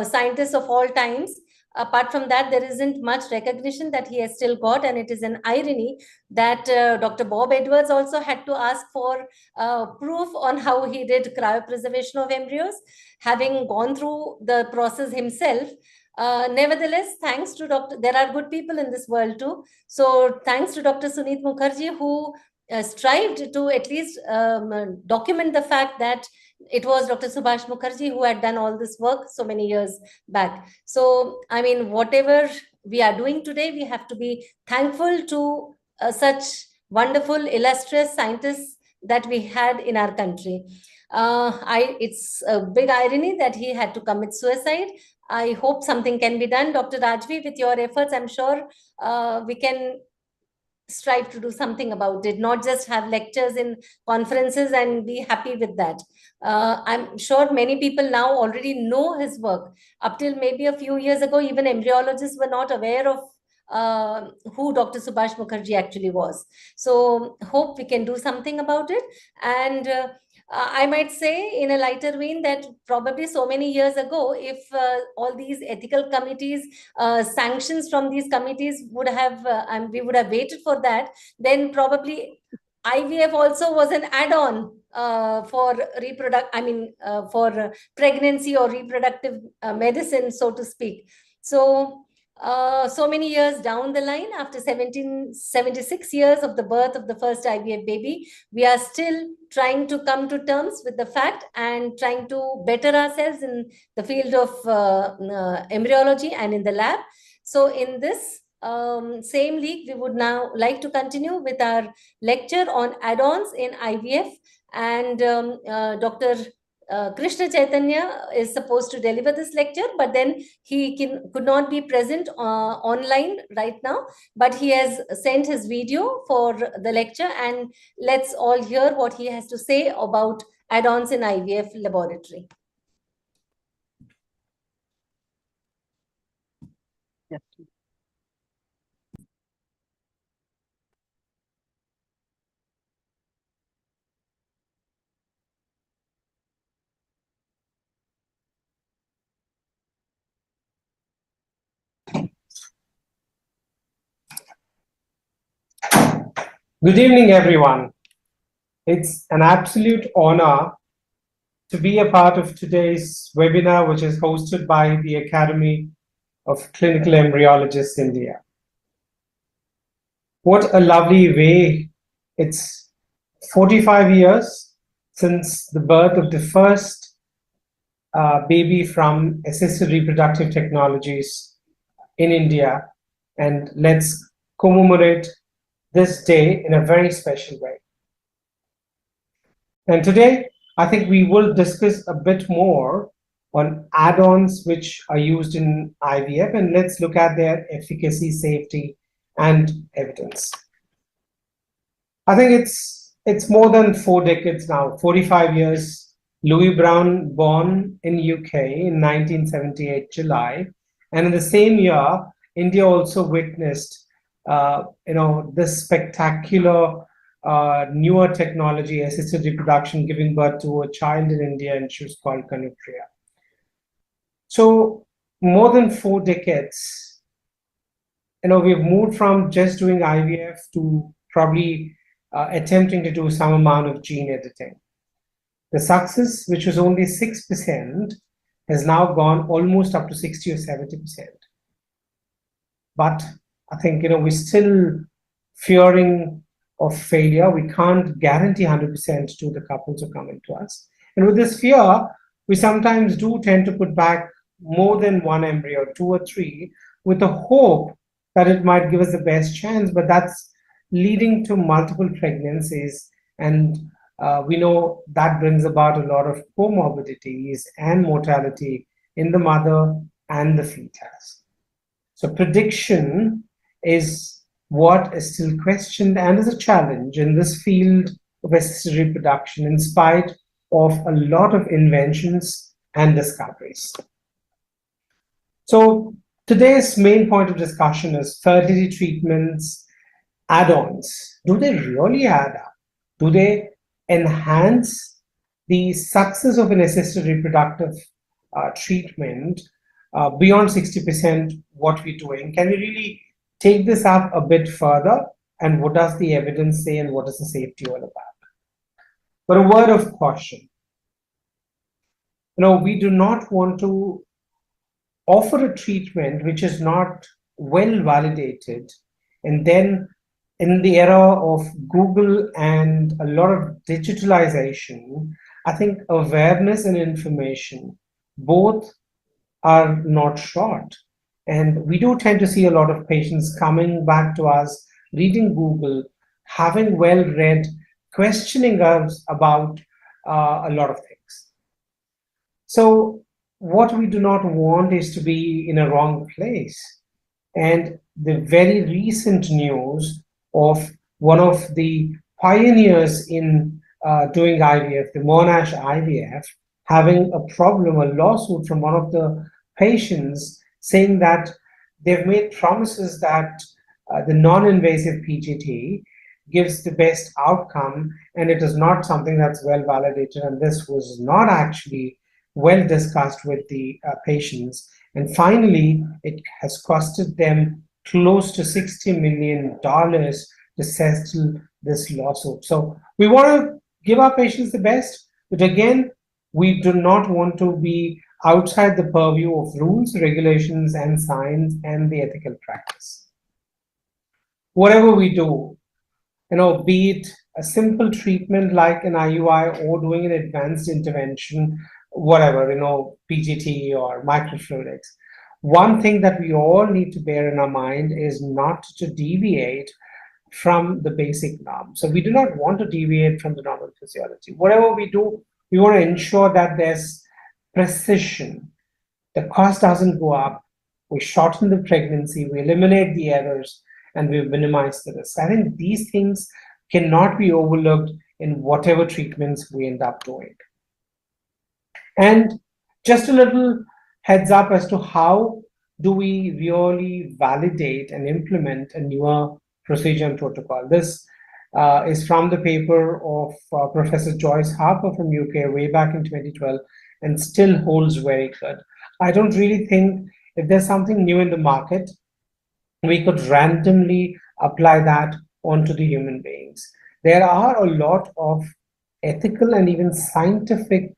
Speaker 3: scientists of all times. Apart from that, there isn't much recognition that he has still got, and it is an irony that Dr. Bob Edwards also had to ask for proof on how he did cryopreservation of embryos, having gone through the process himself. Nevertheless, thanks to there are good people in this world too. So thanks to Dr. Sunit Mukherjee, who strived to at least document the fact that it was Dr. Subhash Mukherjee who had done all this work so many years back. So, I mean, whatever we are doing today, we have to be thankful to such wonderful, illustrious scientists that we had in our country. It's a big irony that he had to commit suicide. I hope something can be done. Dr. Rajvi, with your efforts, I'm sure we can strive to do something about it, not just have lectures in conferences and be happy with that. I'm sure many people now already know his work. Up till maybe a few years ago, even embryologists were not aware of who Dr. Subhash Mukherjee actually was. So hope we can do something about it. And I might say in a lighter vein that probably so many years ago, if all these ethical committees, sanctions from these committees would have, and we would have waited for that, then probably IVF also was an add-on for for pregnancy or reproductive medicine, so to speak. So, so many years down the line, after 76 years of the birth of the first IVF baby, we are still trying to come to terms with the fact and trying to better ourselves in the field of embryology and in the lab. So in this same league, we would now like to continue with our lecture on add-ons in IVF, and Dr. Krishna Chaitanya is supposed to deliver this lecture, but then he could not be present online right now, but he has sent his video for the lecture, and let's all hear what he has to say about add-ons in IVF laboratory.
Speaker 1: Yes.
Speaker 7: Good evening, everyone. It's an absolute honor to be a part of today's webinar, which is hosted by the Academy of Clinical Embryologists India. What a lovely way. It's 45 years since the birth of the first baby from assisted reproductive technologies in India, and let's commemorate this day in a very special way. And today, I think we will discuss a bit more on add-ons which are used in IVF, and let's look at their efficacy, safety, and evidence. I think it's more than 4 decades now, 45 years. Louis Brown, born in UK in 1978 July, and in the same year, India also witnessed, this spectacular newer technology, assisted reproduction, giving birth to a child in India, and she was called Kanupriya. So more than 4 decades, we've moved from just doing IVF to probably attempting to do some amount of gene editing. The success, which was only 6%, has now gone almost up to 60 or 70%. But I think, we're still fearing of failure. We can't guarantee 100% to the couples who come into us. And with this fear, we sometimes do tend to put back more than one embryo, 2 or 3, with the hope that it might give us the best chance, but that's leading to multiple pregnancies. And we know that brings about a lot of comorbidities and mortality in the mother and the fetus. So prediction is what is still questioned and is a challenge in this field of assisted reproduction, in spite of a lot of inventions and discoveries. So today's main point of discussion is fertility treatments, add-ons. Do they really add up? Do they enhance the success of an assisted reproductive treatment beyond 60% what we're doing? Can we really take this up a bit further? And what does the evidence say, and what is the safety all about? But a word of caution. We do not want to offer a treatment which is not well validated, and then in the era of Google and a lot of digitalization, I think awareness and information both are not short. And we do tend to see a lot of patients coming back to us, reading Google, having well read, questioning us about a lot of things. So what we do not want is to be in a wrong place. And the very recent news of one of the pioneers in doing IVF, the Monash IVF, having a problem, a lawsuit from one of the patients saying that they've made promises that the non-invasive PGT gives the best outcome, and it is not something that's well validated, and this was not actually well discussed with the patients. And finally, it has costed them close to $60 million to settle this lawsuit. So we want to give our patients the best, but again, we do not want to be outside the purview of rules, regulations, and science and the ethical practice. Whatever we do, be it a simple treatment like an IUI or doing an advanced intervention, whatever, PGT or microfluidics, one thing that we all need to bear in our mind is not to deviate from the basic norm. So we do not want to deviate from the normal physiology. Whatever we do, we want to ensure that there's precision. The cost doesn't go up. We shorten the pregnancy, we eliminate the errors, and we minimize the risk. I think these things cannot be overlooked in whatever treatments we end up doing. And just a little heads up as to how do we really validate and implement a newer procedure and protocol. This is from the paper of Professor Joyce Harper from UK way back in 2012, and still holds very good. I don't really think if there's something new in the market, we could randomly apply that onto the human beings. There are a lot of ethical and even scientific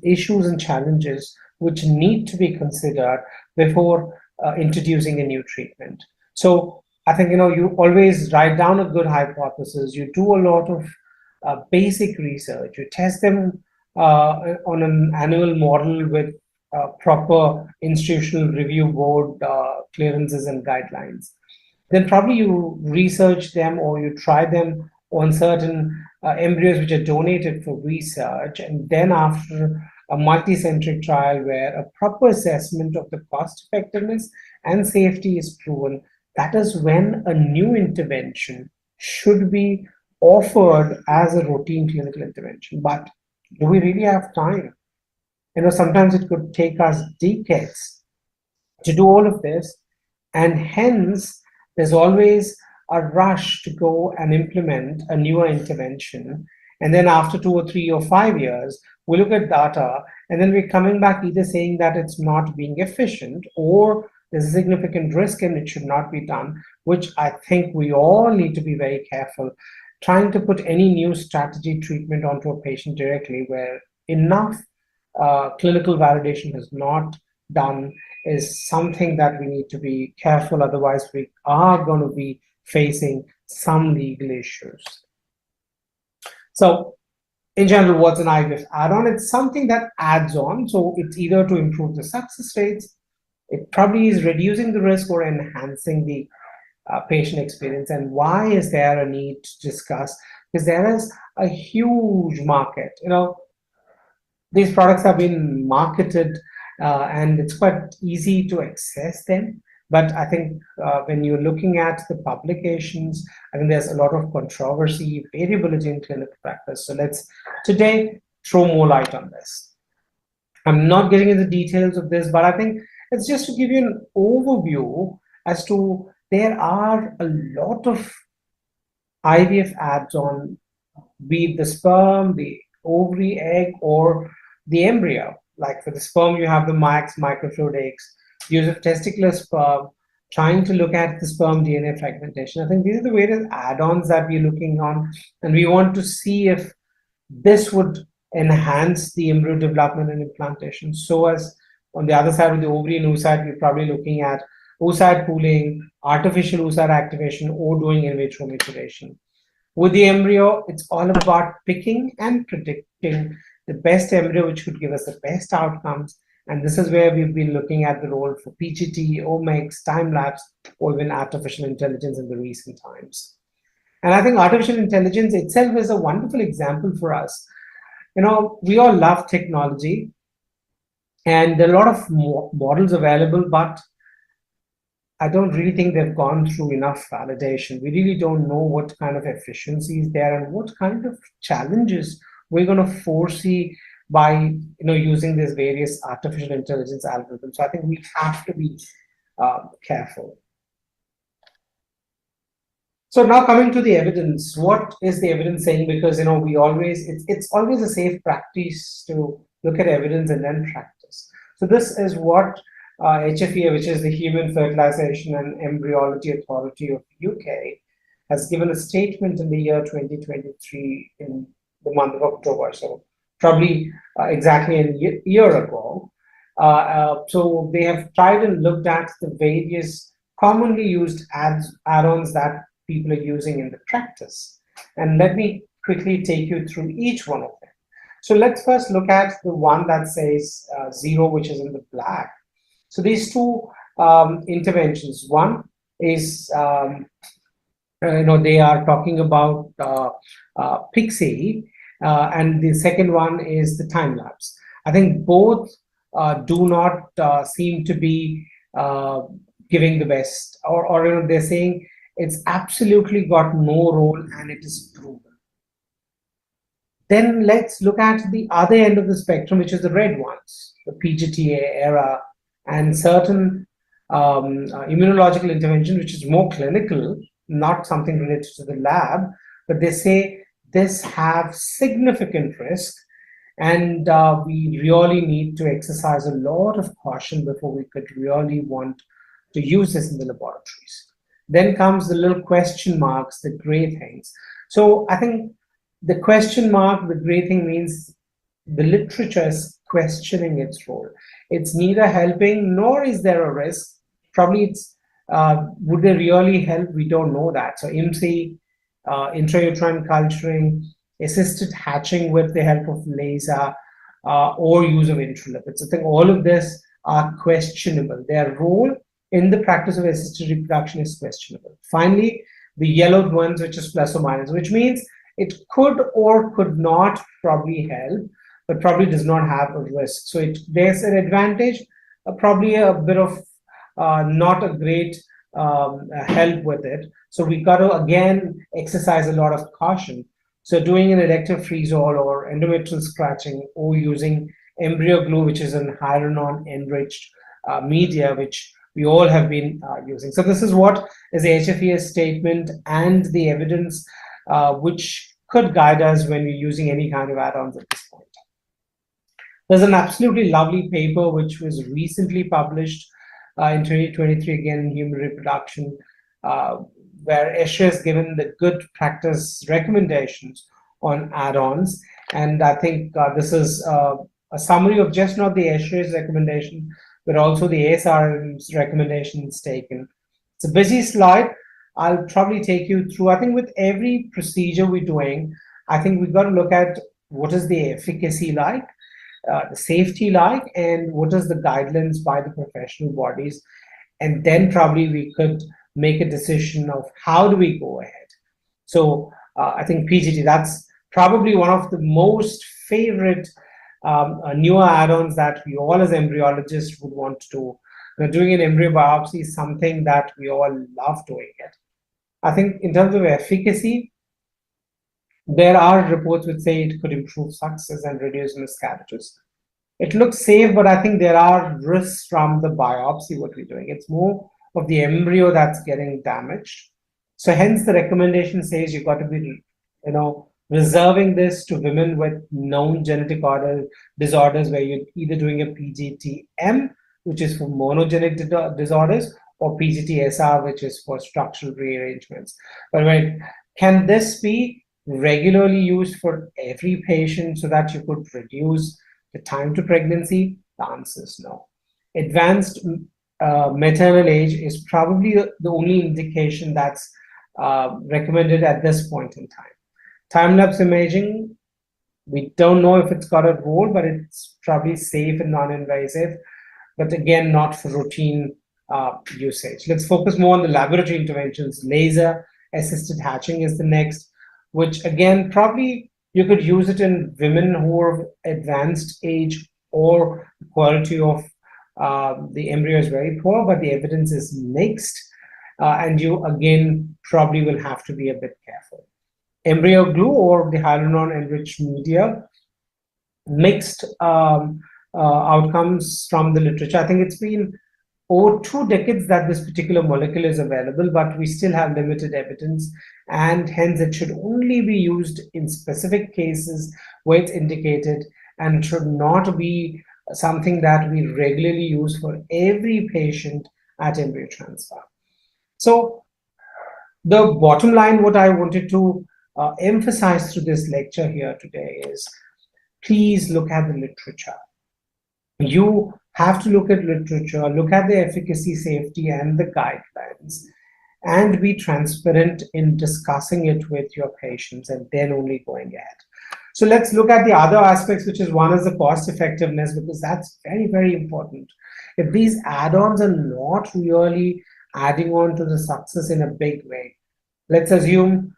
Speaker 7: issues and challenges which need to be considered before introducing a new treatment. So I think, you always write down a good hypothesis, you do a lot of basic research, you test them on an annual model with proper institutional review board clearances and guidelines. Then probably you research them or you try them on certain embryos which are donated for research, and then after a multi-centric trial where a proper assessment of the cost effectiveness and safety is proven, that is when a new intervention should be offered as a routine clinical intervention. But do we really have time? Sometimes it could take us decades to do all of this, and hence there's always a rush to go and implement a newer intervention. And then after 2 or 3 or 5 years, we look at data, and then we're coming back either saying that it's not being efficient or there's a significant risk and it should not be done, which I think we all need to be very careful. Trying to put any new strategy treatment onto a patient directly where enough clinical validation is not done is something that we need to be careful. Otherwise, we are going to be facing some legal issues. So in general, what's an IVF add-on? It's something that adds on. So it's either to improve the success rates, it probably is reducing the risk or enhancing the patient experience. And why is there a need to discuss? Because there is a huge market. These products have been marketed and it's quite easy to access them. But I think when you're looking at the publications, I think there's a lot of controversy, variability in clinical practice. So let's today throw more light on this. I'm not getting into the details of this, but I think it's just to give you an overview as to there are a lot of IVF add-on, be it the sperm, the ovary, egg, or the embryo. Like for the sperm, you have the MAX, microfluid eggs, use of testicular sperm, trying to look at the sperm DNA fragmentation. I think these are the various add-ons that we're looking on, and we want to see if this would enhance the embryo development and implantation. So as on the other side of the ovary and oocyte, we're probably looking at oocyte pooling, artificial oocyte activation, or doing in vitro maturation. With the embryo, it's all about picking and predicting the best embryo which could give us the best outcomes. And this is where we've been looking at the role for PGT, omics, time-lapse, or even artificial intelligence in the recent times. And I think artificial intelligence itself is a wonderful example for us. We all love technology, and there are a lot of models available, but I don't really think they've gone through enough validation. We really don't know what kind of efficiency is there and what kind of challenges we're going to foresee by using these various artificial intelligence algorithms. So I think we have to be careful. So now coming to the evidence, what is the evidence saying? Because we always it's always a safe practice to look at evidence and then practice. So this is what HFEA, which is the Human Fertilization and Embryology Authority of the UK, has given a statement in the year 2023 in the month of October. So probably exactly a year ago. So they have tried and looked at the various commonly used add-ons that people are using in the practice. And let me quickly take you through each one of them. So let's first look at the one that says 0, which is in the black. So these two interventions, one is, they are talking about PIXI, and the second one is the time lapse. I think both do not seem to be giving the best, or they're saying it's absolutely got no role and it is proven. Then let's look at the other end of the spectrum, which is the red ones, the PGTA era, and certain immunological intervention, which is more clinical, not something related to the lab, but they say this have significant risk, and we really need to exercise a lot of caution before we could really want to use this in the laboratories. Then comes the little question marks, the gray things. So I think the question mark, the gray thing means the literature is questioning its role. It's neither helping nor is there a risk. Probably it's, would they really help? We don't know that. So IMSI, intrauterine culturing, assisted hatching with the help of laser, or use of intralipids. I think all of this are questionable. Their role in the practice of assisted reproduction is questionable. Finally, the yellowed ones, which is plus or minus, which means it could or could not probably help, but probably does not have a risk. So there's an advantage, probably a bit of not a great help with it. So we got to again exercise a lot of caution. So doing an elective freeze-all or endometrial scratching or using embryo glue, which is an hyaluron enriched media, which we all have been using. So this is what is the HFES statement and the evidence which could guide us when we're using any kind of add-ons at this point. There's an absolutely lovely paper which was recently published in 2023, again in Human Reproduction, where ESHRE has given the good practice recommendations on add-ons. And I think this is a summary of just not the ESHRE's recommendation, but also the ASRM's recommendations taken. It's a busy slide. I'll probably take you through. I think with every procedure we're doing, I think we've got to look at what is the efficacy like, the safety like, and what is the guidelines by the professional bodies. And then probably we could make a decision of how do we go ahead. So I think PGT, that's probably one of the most favorite newer add-ons that we all as embryologists would want to do. Doing an embryo biopsy is something that we all love doing it. I think in terms of efficacy, there are reports which say it could improve success and reduce miscarriages. It looks safe, but I think there are risks from the biopsy, what we're doing. It's more of the embryo that's getting damaged. So hence the recommendation says you've got to be, reserving this to women with known genetic disorders where you're either doing a PGT-M, which is for monogenic disorders, or PGT-SR, which is for structural rearrangements. But can this be regularly used for every patient so that you could reduce the time to pregnancy? The answer is no. Advanced maternal age is probably the only indication that's recommended at this point in time. Time-lapse imaging, we don't know if it's got a role, but it's probably safe and non-invasive, but again, not for routine usage. Let's focus more on the laboratory interventions. Laser-assisted hatching is the next, which again, probably you could use it in women who are of advanced age or quality of the embryo is very poor, but the evidence is mixed. And you, again, probably will have to be a bit careful. Embryo glue or the hyaluron-enriched media, mixed outcomes from the literature. I think it's been over 2 decades that this particular molecule is available, but we still have limited evidence, and hence it should only be used in specific cases where it's indicated, and should not be something that we regularly use for every patient at embryo transfer. So the bottom line, what I wanted to emphasize through this lecture here today is, please look at the literature. You have to look at literature, look at the efficacy, safety, and the guidelines, and be transparent in discussing it with your patients, and then only going ahead. So let's look at the other aspects, which is one is the cost effectiveness, because that's very, very important. If these add-ons are not really adding on to the success in a big way, let's assume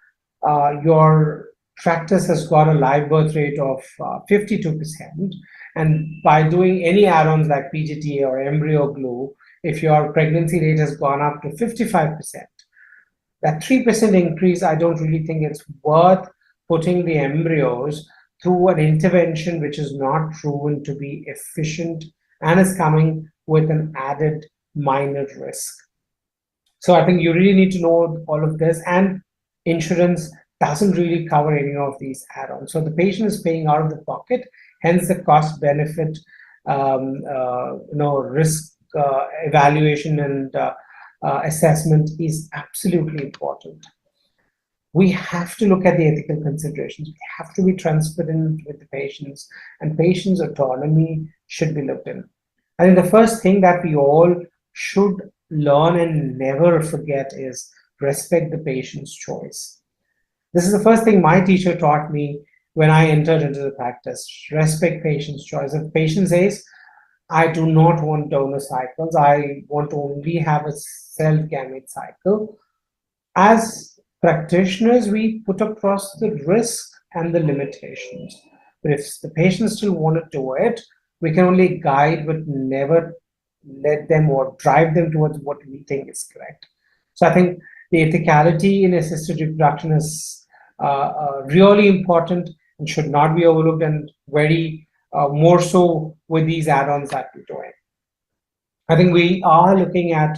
Speaker 7: your practice has got a live birth rate of 52%, and by doing any add-ons like PGT or embryo glue, if your pregnancy rate has gone up to 55%, that 3% increase, I don't really think it's worth putting the embryos through an intervention which is not proven to be efficient and is coming with an added minor risk. So I think you really need to know all of this, and insurance doesn't really cover any of these add-ons. So the patient is paying out of the pocket, hence the cost benefit, risk evaluation and assessment is absolutely important. We have to look at the ethical considerations. We have to be transparent with the patients, and patients' autonomy should be looked in. I think the first thing that we all should learn and never forget is respect the patient's choice. This is the first thing my teacher taught me when I entered into the practice. Respect patient's choice. If patient says, I do not want donor cycles, I want to only have a self-gamete cycle, as practitioners, we put across the risk and the limitations. But if the patients still want to do it, we can only guide but never let them or drive them towards what we think is correct. So I think the ethicality in assisted reproduction is really important and should not be overlooked, and very more so with these add-ons that we're doing. I think we are looking at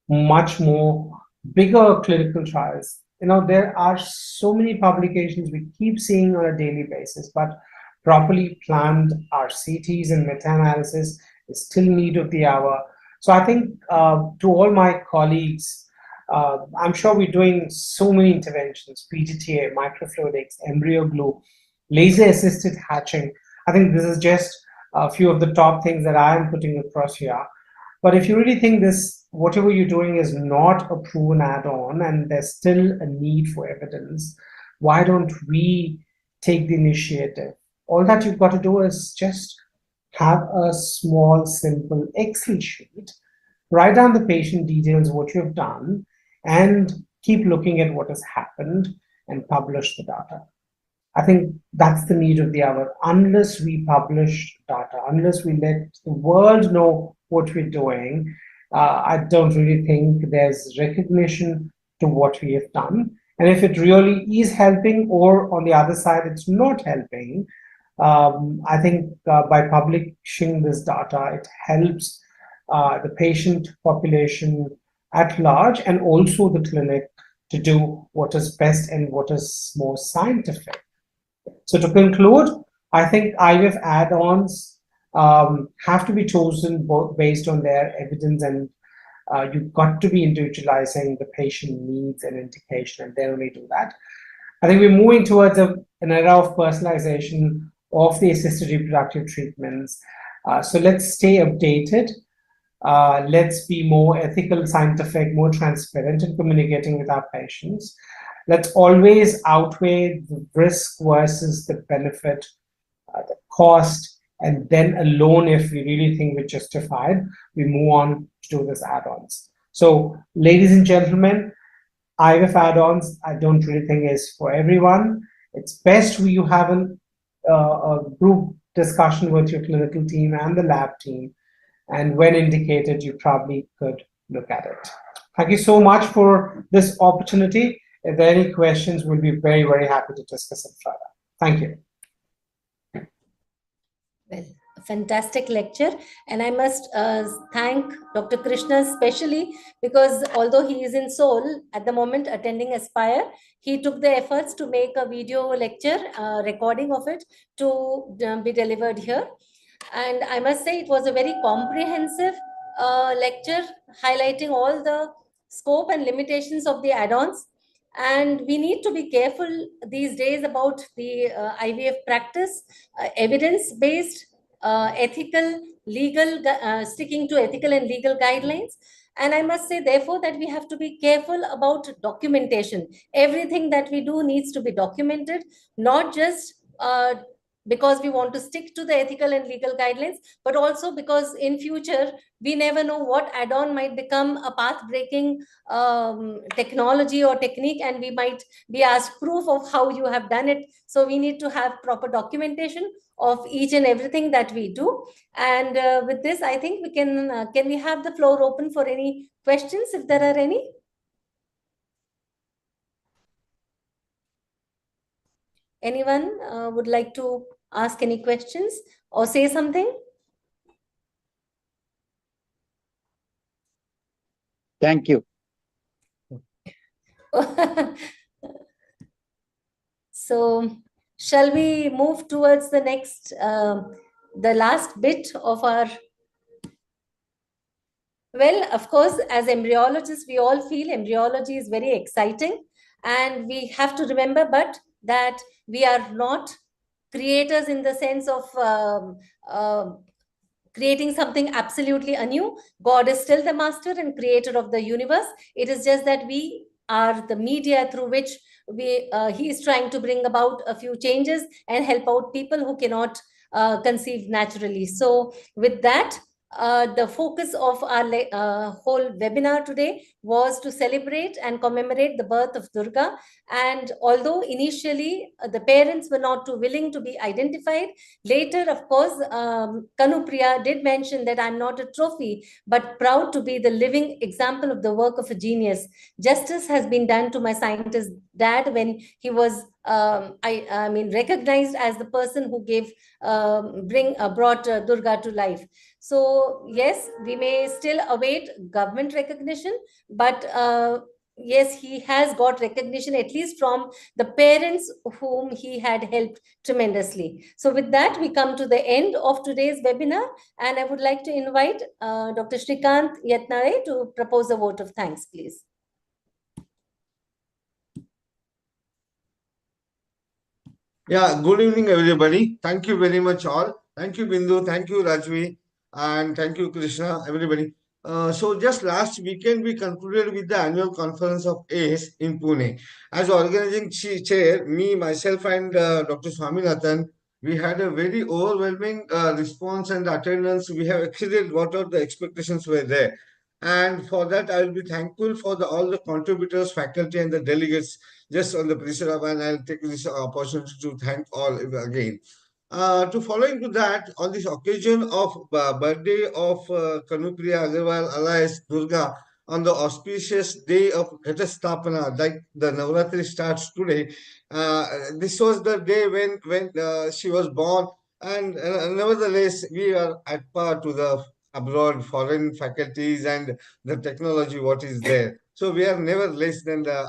Speaker 7: much more bigger clinical trials. There are so many publications we keep seeing on a daily basis, but properly planned RCTs and meta-analysis is still need of the hour. So I think to all my colleagues, I'm sure we're doing so many interventions: PGTA, microfluidics, embryo glue, laser-assisted hatching. I think this is just a few of the top things that I am putting across here. But if you really think this, whatever you're doing is not a proven add-on and there's still a need for evidence, why don't we take the initiative? All that you've got to do is just have a small, simple Excel sheet, write down the patient details, what you've done, and keep looking at what has happened and publish the data. I think that's the need of the hour. Unless we publish data, unless we let the world know what we're doing, I don't really think there's recognition to what we have done. And if it really is helping, or on the other side, it's not helping, I think by publishing this data, it helps the patient population at large and also the clinic to do what is best and what is more scientific. So to conclude, I think IVF add-ons have to be chosen based on their evidence, and you've got to be individualizing the patient needs and indication, and they only do that. I think we're moving towards an era of personalization of the assisted reproductive treatments. So let's stay updated. Let's be more ethical, scientific, more transparent in communicating with our patients. Let's always outweigh the risk versus the benefit, the cost, and then alone, if we really think we're justified, we move on to do this add-ons. So, ladies and gentlemen, IVF add-ons, I don't really think is for everyone. It's best you have a group discussion with your clinical team and the lab team, and when indicated, you probably could look at it. Thank you so much for this opportunity. If there are any questions, we'll be very, very happy to discuss it further. Thank you.
Speaker 3: Well, a fantastic lecture. And I must thank Dr. Krishna especially, because although he is in Seoul at the moment attending Aspire, he took the efforts to make a video lecture, recording of it, to be delivered here. And I must say it was a very comprehensive lecture, highlighting all the scope and limitations of the add-ons. And we need to be careful these days about the IVF practice, evidence-based, ethical, legal, sticking to ethical and legal guidelines. And I must say, therefore, that we have to be careful about documentation. Everything that we do needs to be documented, not just because we want to stick to the ethical and legal guidelines, but also because in future, we never know what add-on might become a path-breaking technology or technique, and we might be asked proof of how you have done it. So we need to have proper documentation of each and everything that we do. And with this, I think we can we have the floor open for any questions, if there are any? Anyone would like to ask any questions or say something?
Speaker 8: Thank you.
Speaker 3: So, shall we move towards the next, the last bit of our... Well, of course, as embryologists, we all feel embryology is very exciting, and we have to remember that we are not creators in the sense of creating something absolutely anew. God is still the master and creator of the universe. It is just that we are the media through which he is trying to bring about a few changes and help out people who cannot conceive naturally. So with that, the focus of our whole webinar today was to celebrate and commemorate the birth of Durga. And although initially the parents were not too willing to be identified, later, of course, Kanupriya did mention that I'm not a trophy, but proud to be the living example of the work of a genius. Justice has been done to my scientist dad when he was I mean, recognized as the person who brought Durga to life. So yes, we may still await government recognition, but yes, he has got recognition at least from the parents whom he had helped tremendously. So with that, we come to the end of today's webinar, and I would like to invite Dr. Shrikant Yatnare to propose a vote of thanks, please.
Speaker 2: Yeah, good evening, everybody. Thank you very much, all. Thank you, Bindu. Thank you, Rajvi. And thank you, Krishna, everybody. So just last weekend, we concluded with the annual conference of ACE in Pune. As organizing chair, me, myself, and Dr. Swaminathan, we had a very overwhelming response and attendance. We have exceeded what are the expectations were there. And for that, I will be thankful for all the contributors, faculty, and the delegates. Just on the pressure of, and I'll take this opportunity to thank all again. To following to that, on this occasion of birthday of Kanupriya Agarwal alias Durga, on the auspicious day of Ghatastapana, like the Navratri starts today, this was the day when she was born, and nevertheless, we are at par to the abroad foreign faculties and the technology what is there. So we are never less than the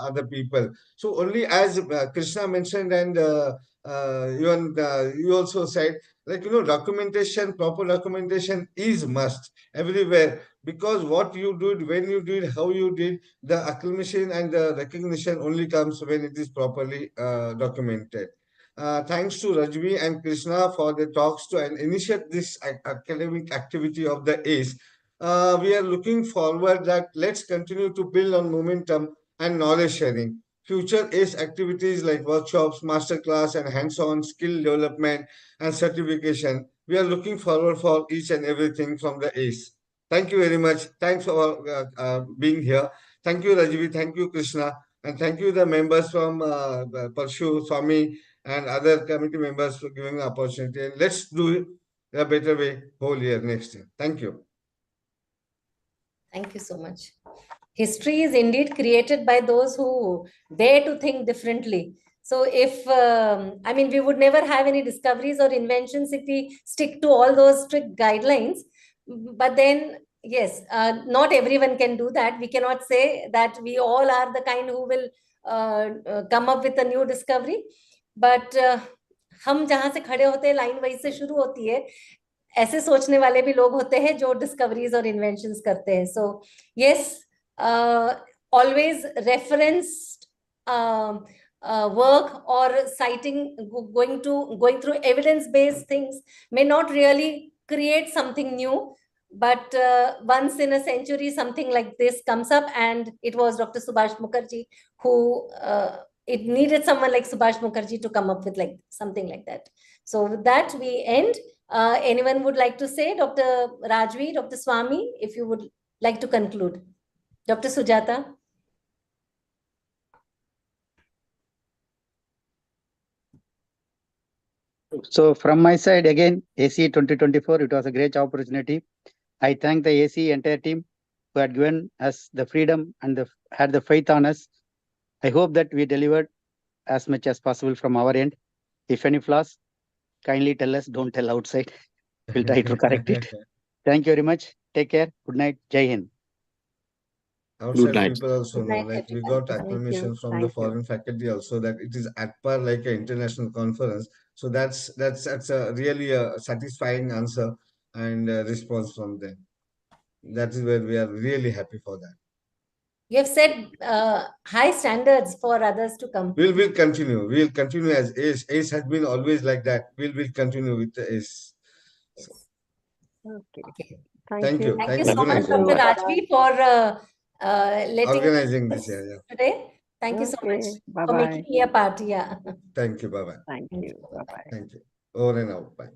Speaker 2: other people. So only as Krishna mentioned, and even you also said, like, documentation, proper documentation is must everywhere, because what you did, when you did, how you did, the acclamation and the recognition only comes when it is properly documented. Thanks to Rajvi and Krishna for the talks to and initiate this academic activity of the ACE. We are looking forward that let's continue to build on momentum and knowledge sharing. Future ACE activities like workshops, masterclass, and hands-on skill development and certification. We are looking forward for each and everything from the ACE. Thank you very much. Thanks for being here. Thank you, Rajvi. Thank you, Krishna. And thank you, the members from Parshu, Swami, and other committee members for giving the opportunity. And let's do it a better way whole year next year. Thank you.
Speaker 3: Thank you so much. History is indeed created by those who dare to think differently. So if, I mean, we would never have any discoveries or inventions if we stick to all those strict guidelines. But then, yes, not everyone can do that. We cannot say that we all are the kind who will come up with a new discovery. But हम जहाँ से खड़े होते हैं line वहीं से शुरू होती है. ऐसे सोचने वाले भी लोग होते हैं जो डिस्कवरीज और इन्वेंशंस करते हैं. So yes, always referenced work or citing, going through evidence-based things may not really create something new, but once in a century something like this comes up, and it was Dr. Subhash Mukherjee who it needed someone like Subhash Mukherjee to come up with like something like that. So with that we end. Anyone would like to say? Dr. Rajvi, Dr. Swami, if you would like to conclude. Dr. Sujata.
Speaker 8: So from my side, again, AC 2024, it was a great opportunity. I thank the AC entire team who had given us the freedom and had the faith on us. I hope that we delivered as much as possible from our end. If any flaws, kindly tell us, don't tell outside. We'll try to correct it. Thank you very much. Take care. Good night. Jai Hind.
Speaker 2: Outside people also
Speaker 3: Good
Speaker 2: know,
Speaker 3: night,
Speaker 2: like we
Speaker 3: everyone.
Speaker 2: got acclamation from the foreign faculty also that it is at par like an international conference. So that's a really a satisfying answer and response from them. That is where we are really happy for that.
Speaker 3: You have set high standards for others to come.
Speaker 2: We'll continue. We'll continue as ACE. ACE has been always like that. We'll continue with the ACE.
Speaker 1: Okay.
Speaker 3: Okay.
Speaker 2: Thank you.
Speaker 3: Thank you
Speaker 2: Good
Speaker 3: so much,
Speaker 2: night.
Speaker 3: Dr. Rajvi, for letting
Speaker 2: organizing
Speaker 3: us
Speaker 2: this. Yeah.
Speaker 3: today. Thank you so much
Speaker 1: Okay,
Speaker 3: for
Speaker 1: bye-bye.
Speaker 3: making me a part. Yeah.
Speaker 2: Thank you. Bye bye.
Speaker 1: Thank you. Bye-bye.
Speaker 2: Thank you. Over and out. Bye.